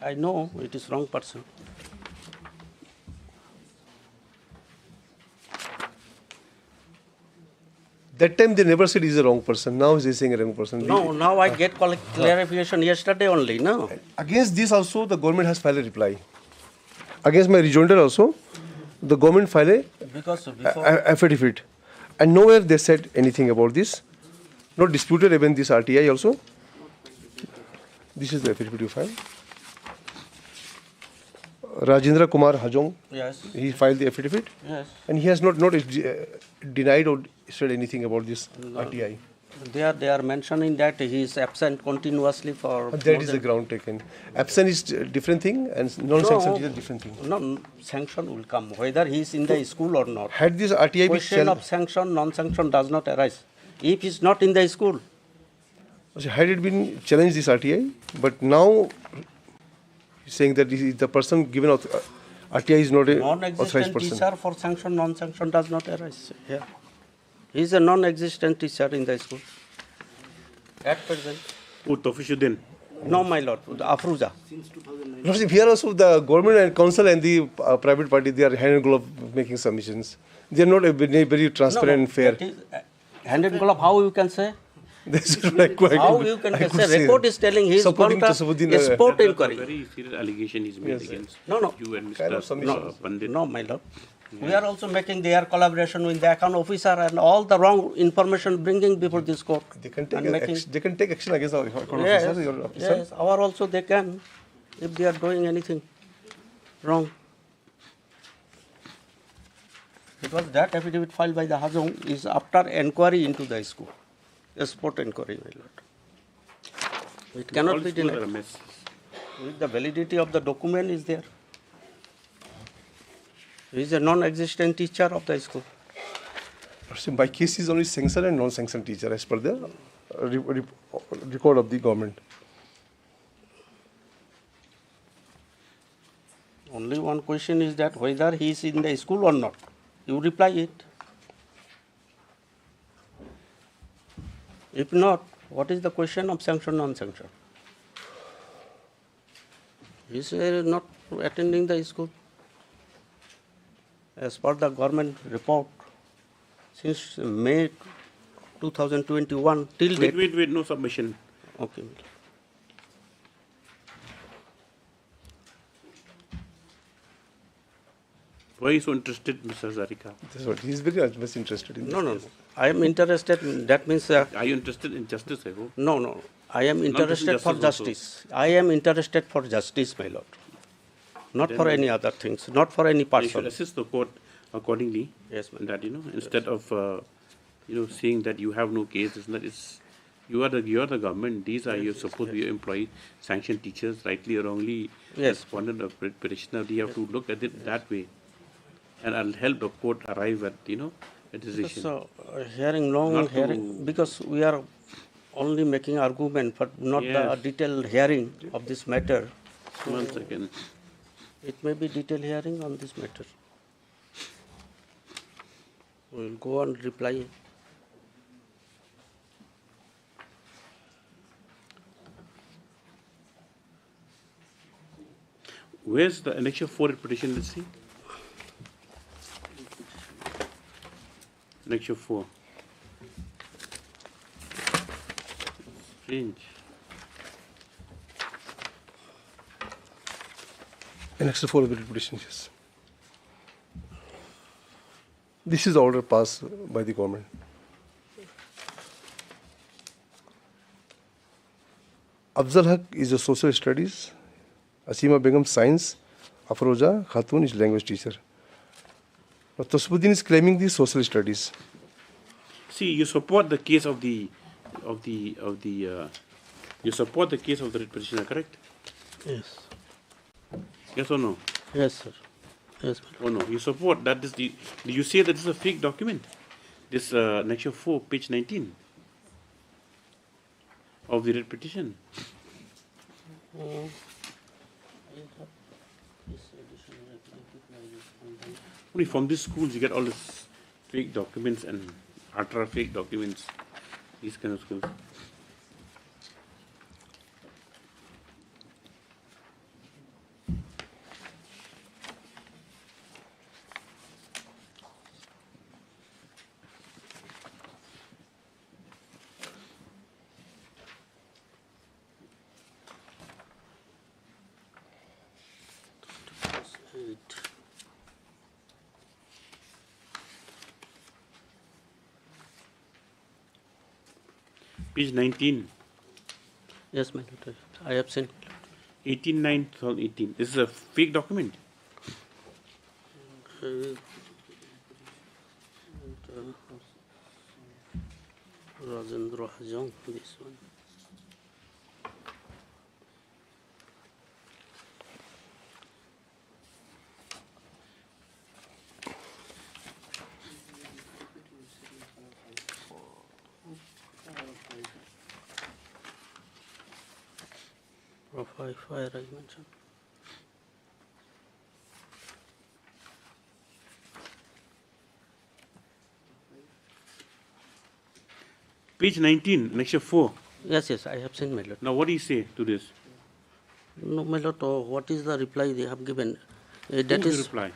I know it is wrong person. That time they never said he's a wrong person. Now he's saying a wrong person. No, now I get clarification yesterday only, no? Against this also, the government has filed a reply. Against my rejoinder also, the government filed a affidavit. And nowhere they said anything about this. Not disputed even this RTI also. This is the affidavit you filed. Rajendra Kumar Hajong, yes, he filed the affidavit. Yes. And he has not denied or said anything about this RTI. They are mentioning that he is absent continuously for. That is the ground taken. Absent is a different thing, and non-sanctioned is a different thing. No, sanction will come whether he is in the school or not. Had this RTI been question of sanction, non-sanction does not arise if he is not in the school. So had it been challenged this RTI, but now he's saying that the person given RTI is not a authorized Non-existent person. teacher for sanction, non-sanction does not arise. Yeah. He is a non-existent teacher in the school. At present. Tofishuddin. No, my lord. Afruza. Here also the government and council and the private party, they are hand in glove making submissions. They are not very transparent and fair. Hand in glove, how you can say? That's what How you can say? Record is telling he is going to sport inquiry. Very serious allegation is made against No. you and Mr. Pandit. No, my lord. We are also making their collaboration with the account officer and all the wrong information bringing before this court. They can take action against our account Yes, officer, your officer. yes, our also they can if they are doing anything wrong. Because that affidavit filed by the Hajong is after inquiry into the school, a sport inquiry, my lord. It cannot be denied. With the validity of the document is there. He is a non-existent teacher of the school. So by case he is only sanctioned and non-sanctioned teacher as per the record of the government. Only one question is that whether he is in the school or not. You reply it. If not, what is the question of sanction, non-sanction? He is not attending the school. As per the government report, since May 2021 till date. Wait, no submission. Okay. Why are you so interested, Mr. Zarika? That's what he is very much interested in. No. I am interested. That means. Are you interested in justice? I hope. No. I am interested for justice. I am interested for justice, my lord. Not for any other things. Not for any person. You should assist the court accordingly. Yes, ma'am. That instead of saying that you have no case, you are the government. These are your supposed to be your employees, sanctioned teachers, rightly or wrongly. Yes. Respondent or petitioner. We have to look at it that way, and I'll help the court arrive at a decision. So hearing long hearing because we are only making argument, but not the detailed hearing of this matter. So 1 second. It may be detailed hearing on this matter. We will go on reply. Where's the annexure 4 petition? Let's see. Annexure 4. Strange. Annexure 4 of the petition, yes. This is the order passed by the government. Afzal Haq is a social studies. Asima Begum science. Afroja Khatun is language teacher. Now Tasbuddin is claiming the social studies. See, you support the case of the you support the case of the writ petitioner, correct? Yes. Yes or no? Yes, sir. Yes. Oh no, you support that this the you say that this is a fake document. This annexure 4, page 19 of the writ petition. Only from these schools you get all these fake documents and ultra fake documents. These kind of schools. Page 19. Yes, my lord. I have seen. 18/9/2018. This is a fake document. Rajendra Hajong, this one. Fire, I mentioned. Page 19, annexure 4. Yes, yes, I have seen, my lord. Now, what do you say to this? No, my lord, what is the reply they have given? That Who's is reply.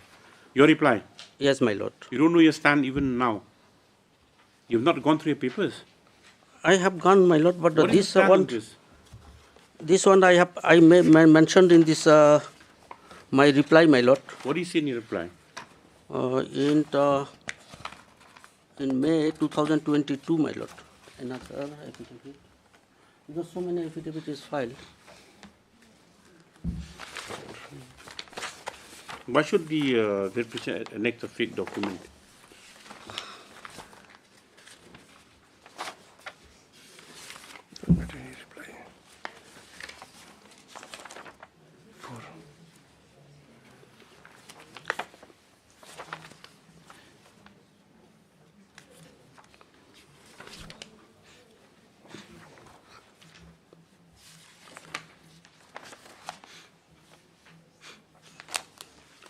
Your reply? Yes, my lord. You don't know your stand even now. You have not gone through your papers. I have gone, my lord, but What is this your stand one, on this? this one I mentioned in this my reply, my lord. What do you say in your reply? In May 2022, my lord. Another affidavit. Because so many affidavits is filed. Why should the petitioner annex a fake document?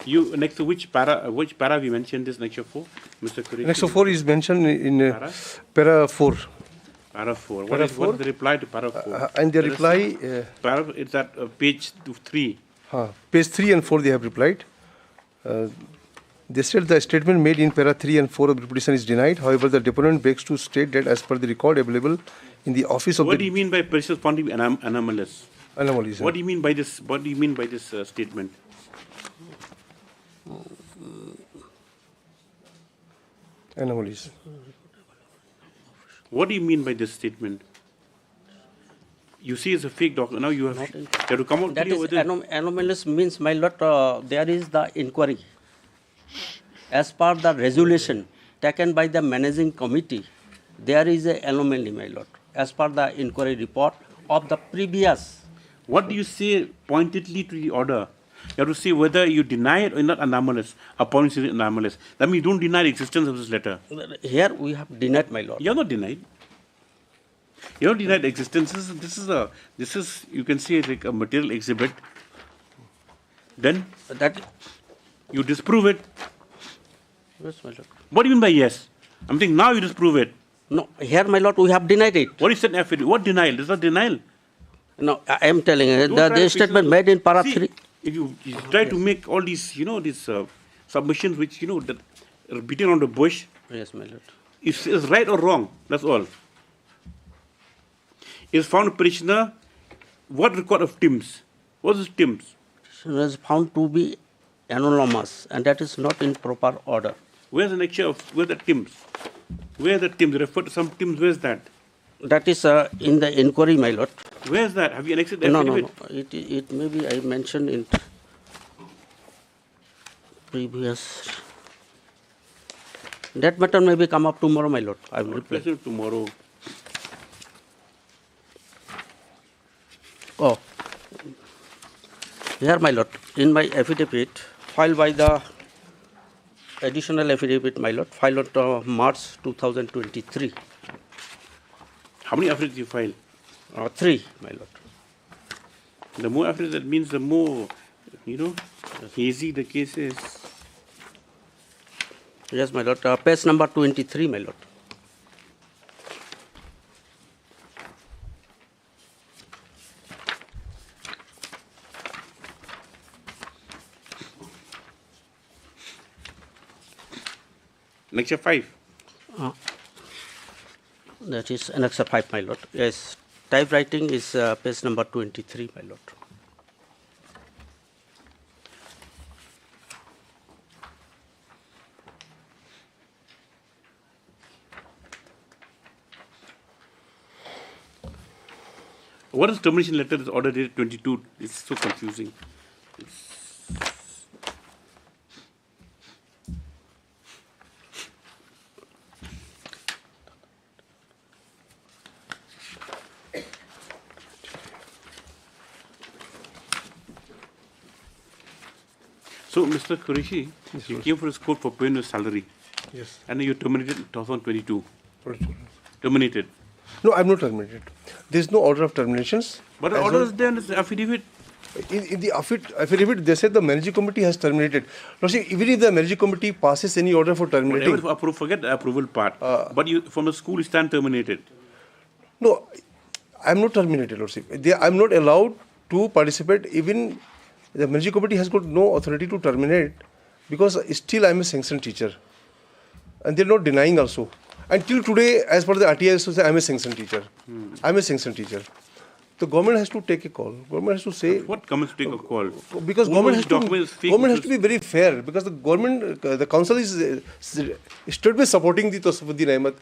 You next to which para we mentioned this annexure 4, Mr. Qureshi? Annexure 4 is mentioned in para 4. Para 4. Para What is the reply to para 4? And the reply. Para, it's at page 3. Page 3 and 4 they have replied. They said the statement made in para 3 and 4 of the petition is denied. However, the deponent begs to state that as per the record available in the office of What do you mean by persons found to be anomalous? Anomalies. What do you mean by this? What do you mean by this statement? Anomalies. What do you mean by this statement? You see it's a fake document. Now you have to come out That clear is with it. anomalous means, my lord, there is the inquiry. As per the resolution taken by the managing committee, there is an anomaly, my lord, as per the inquiry report of the previous. What do you say pointedly to the order? You have to say whether you deny it or not anomalous. Upon saying anomalous, that means you don't deny the existence of this letter. Here we have denied, my lord. You are not denied. You have denied existence. This is you can say like a material exhibit. Then that you disprove it. Yes, my lord. What do you mean by yes? I'm saying now you disprove it. No, here, my lord, we have denied it. What is an affidavit? What denial? This is not denial. No, I am telling you, the statement made in para 3. If you try to make all these, these submissions which, that are beaten on the bush, yes, my lord. If it's right or wrong, that's all. Is found petitioner, what record of TIMS? What is TIMS? Petitioner is found to be anonymous, and that is not in proper order. Where's the next of, where's the TIMS? Where's the TIMS? Refer to some TIMS, where's that? That is in the inquiry, my lord. Where's that? Have you annexed the No, affidavit? no. It maybe I mentioned in previous. That matter may be come up tomorrow, my lord. I will reply. Tomorrow. Oh, here, my lord, in my affidavit, filed by the additional affidavit, my lord, filed on March 2023. How many affidavits you file? 3, my lord. The more affidavits, that means the more, hazy the case is. Yes, my lord. Page number 23, my lord. Annexure 5. That is Annexure 5, my lord. Yes, typewriting is page number 23, my lord. What is termination letter is order dated 22? It's so confusing. So, Mr. Qureshi, yes, you came for his court for paying your salary. Yes. And you terminated in 2022. Terminated. No, I'm not terminated. There is no order of terminations. But the order is there in the affidavit. In the affidavit, they said the managing committee has terminated. Now, see, even if the managing committee passes any order for terminating, forget the approval part. But you, from the school, you stand terminated. No, I'm not terminated, Lordship. I'm not allowed to participate. Even the managing committee has got no authority to terminate because still I'm a sanctioned teacher, and they're not denying also. Until today, as per the RTI, I'm a sanctioned teacher. I'm a sanctioned teacher. The government has to take a call. Government has to say. What government to take a call? Because government has to be very fair. Because the government, the council is straight away supporting the Tosafuddin Ahmed.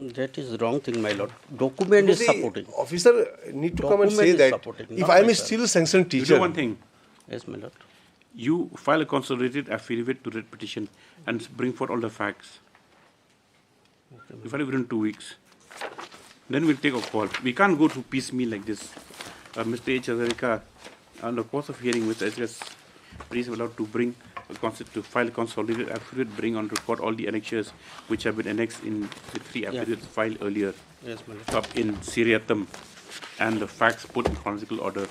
That is the wrong thing, my lord. Document is supporting. Officer need to come and say that if I am still a sanctioned teacher. You do one thing. Yes, my lord. You file a consolidated affidavit to writ petition and bring forth all the facts. You file it within 2 weeks. Then we'll take a call. We can't go to piecemeal like this. Mr. H. Azarika, on the course of hearing, Mr. H. please allowed to bring to file a consolidated affidavit, bring on record all the annexures which have been annexed in the 3 affidavits filed earlier. Yes, my lord. Up in seriatim, and the facts put in chronological order.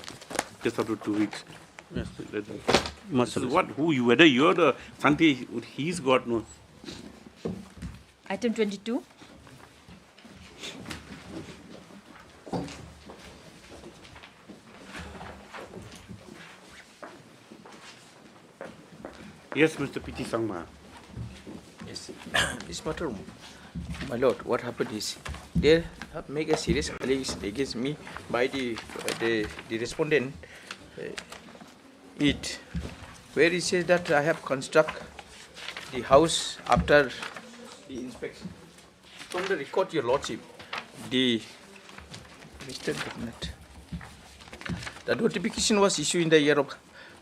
Just after 2 weeks. Yes. This is what, whether you're the Santi, he's got no. Item 22. Yes, Mr. P.T. Sangma. Yes, this matter, my lord, what happened is they have made a serious allegation against me by the respondent. Where he says that I have construct the house after the inspection. From the record, your lordship, the notification was issued in the year of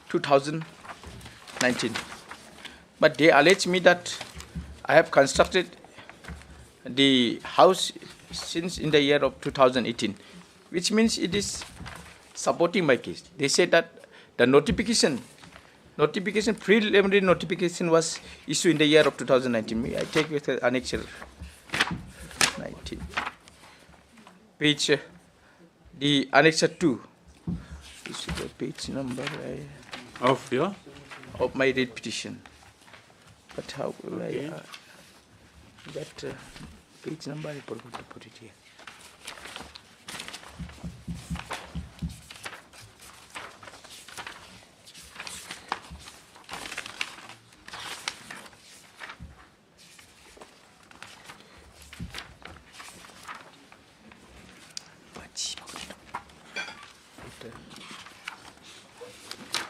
2019. But they allege me that I have constructed the house since in the year of 2018, which means it is supporting my case. They say that the preliminary notification was issued in the year of 2019. I take with the annexure 19. Page, the annexure 2. This is the page number of your? Of my writ petition. But how will I, that page number, I forgot to put it here. 18,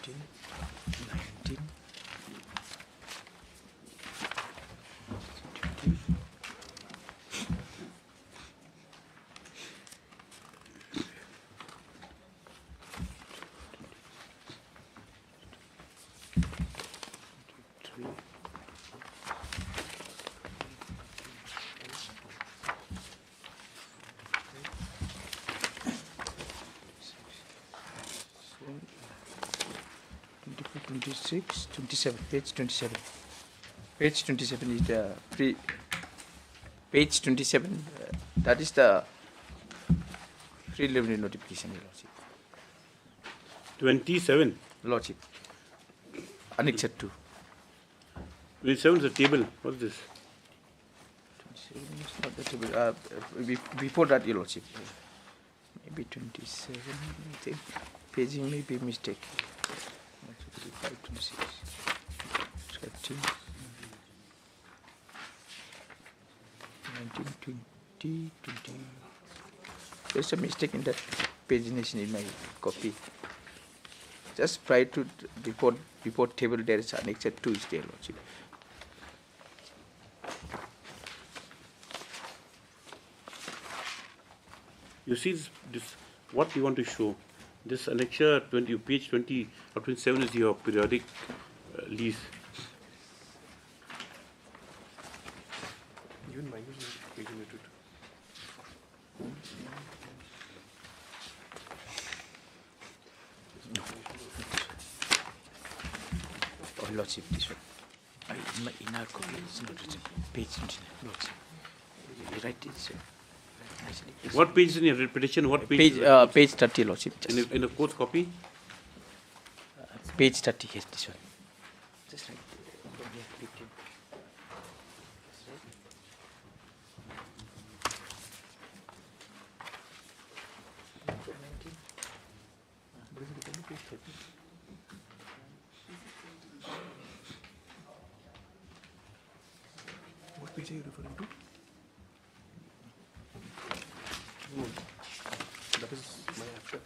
19, 20. Page 27. Page 27 is the page 27. That is the preliminary notification, Your Lordship. 27? Lordship. Annexure 2. 27 is the table. What's this? 27 is not the table. Before that, Your Lordship. Maybe 27, I think. Paging may be mistake. 5, 26, 13, 19, 20, 20. There's a mistake in that pagination in my copy. Just try to before table there is annexure 2 is there, Lordship. You see this what you want to show. This annexure 20, page 20 or 27 is your periodic lease. Even mine was page related. Oh, Lordship, this one. In my inner copy, it's not written. Page 29, Lordship. You write it, sir. What page is in your repetition? What page? Page 30, Lordship. In the court copy? Page 30, yes, this one. Just right. What page are you referring to? That is my after.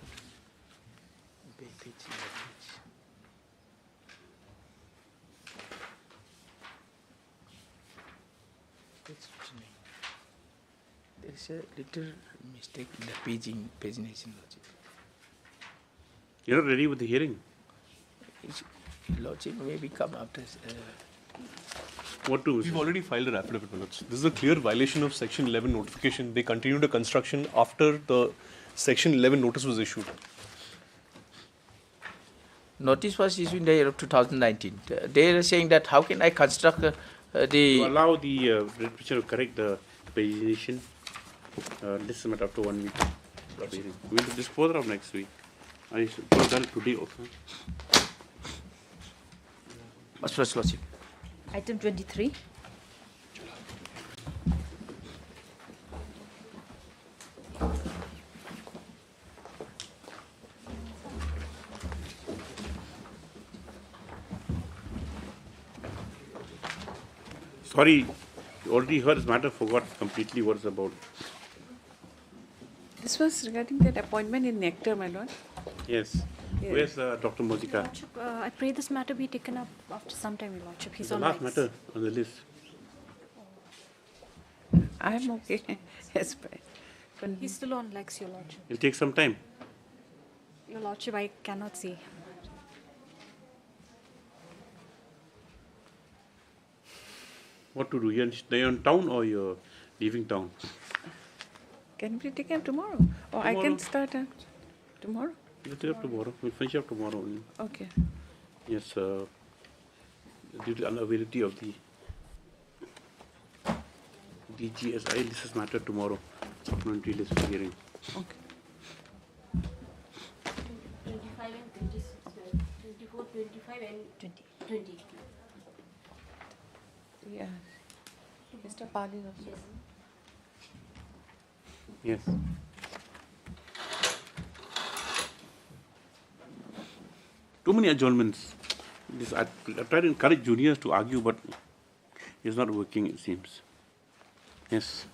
There is a little mistake in the pagination, Lordship. You're not ready with the hearing? Lordship maybe come after. What to? We've already filed an affidavit, Manoj. This is a clear violation of Section 11 notification. They continued the construction after the Section 11 notice was issued. Notice was issued in the year of 2019. They are saying that how can I construct the... To allow the petitioner to correct the pagination, this is not after 1 week. We'll dispose of next week. I should have done it today also. What's first, Lordship? Item 23. Sorry, you already heard this matter, forgot completely what it's about. This was regarding that appointment in Nectar, my lord. Yes. Yes. Where's Dr. Mozika? I pray this matter be taken up after some time, Your Lordship. He's The on last rights. matter on the list. I'm okay. Yes, but He's still on legs, Your Lordship. It'll take some time. Your Lordship, I cannot see. What to do? You're in town or you're leaving town? can we take him tomorrow? Or I Tomorrow. can start tomorrow? We'll take up tomorrow. We'll finish up tomorrow only. Okay. Yes, due to unavailability of the DGSI, this is matter tomorrow. Supplementary list for hearing. Okay. 25 and 26, 24, 25 and 20. Yeah. Mr. Pali also. Yes. Too many adjournments. I try to encourage juniors to argue, but it's not working, it seems. Yes.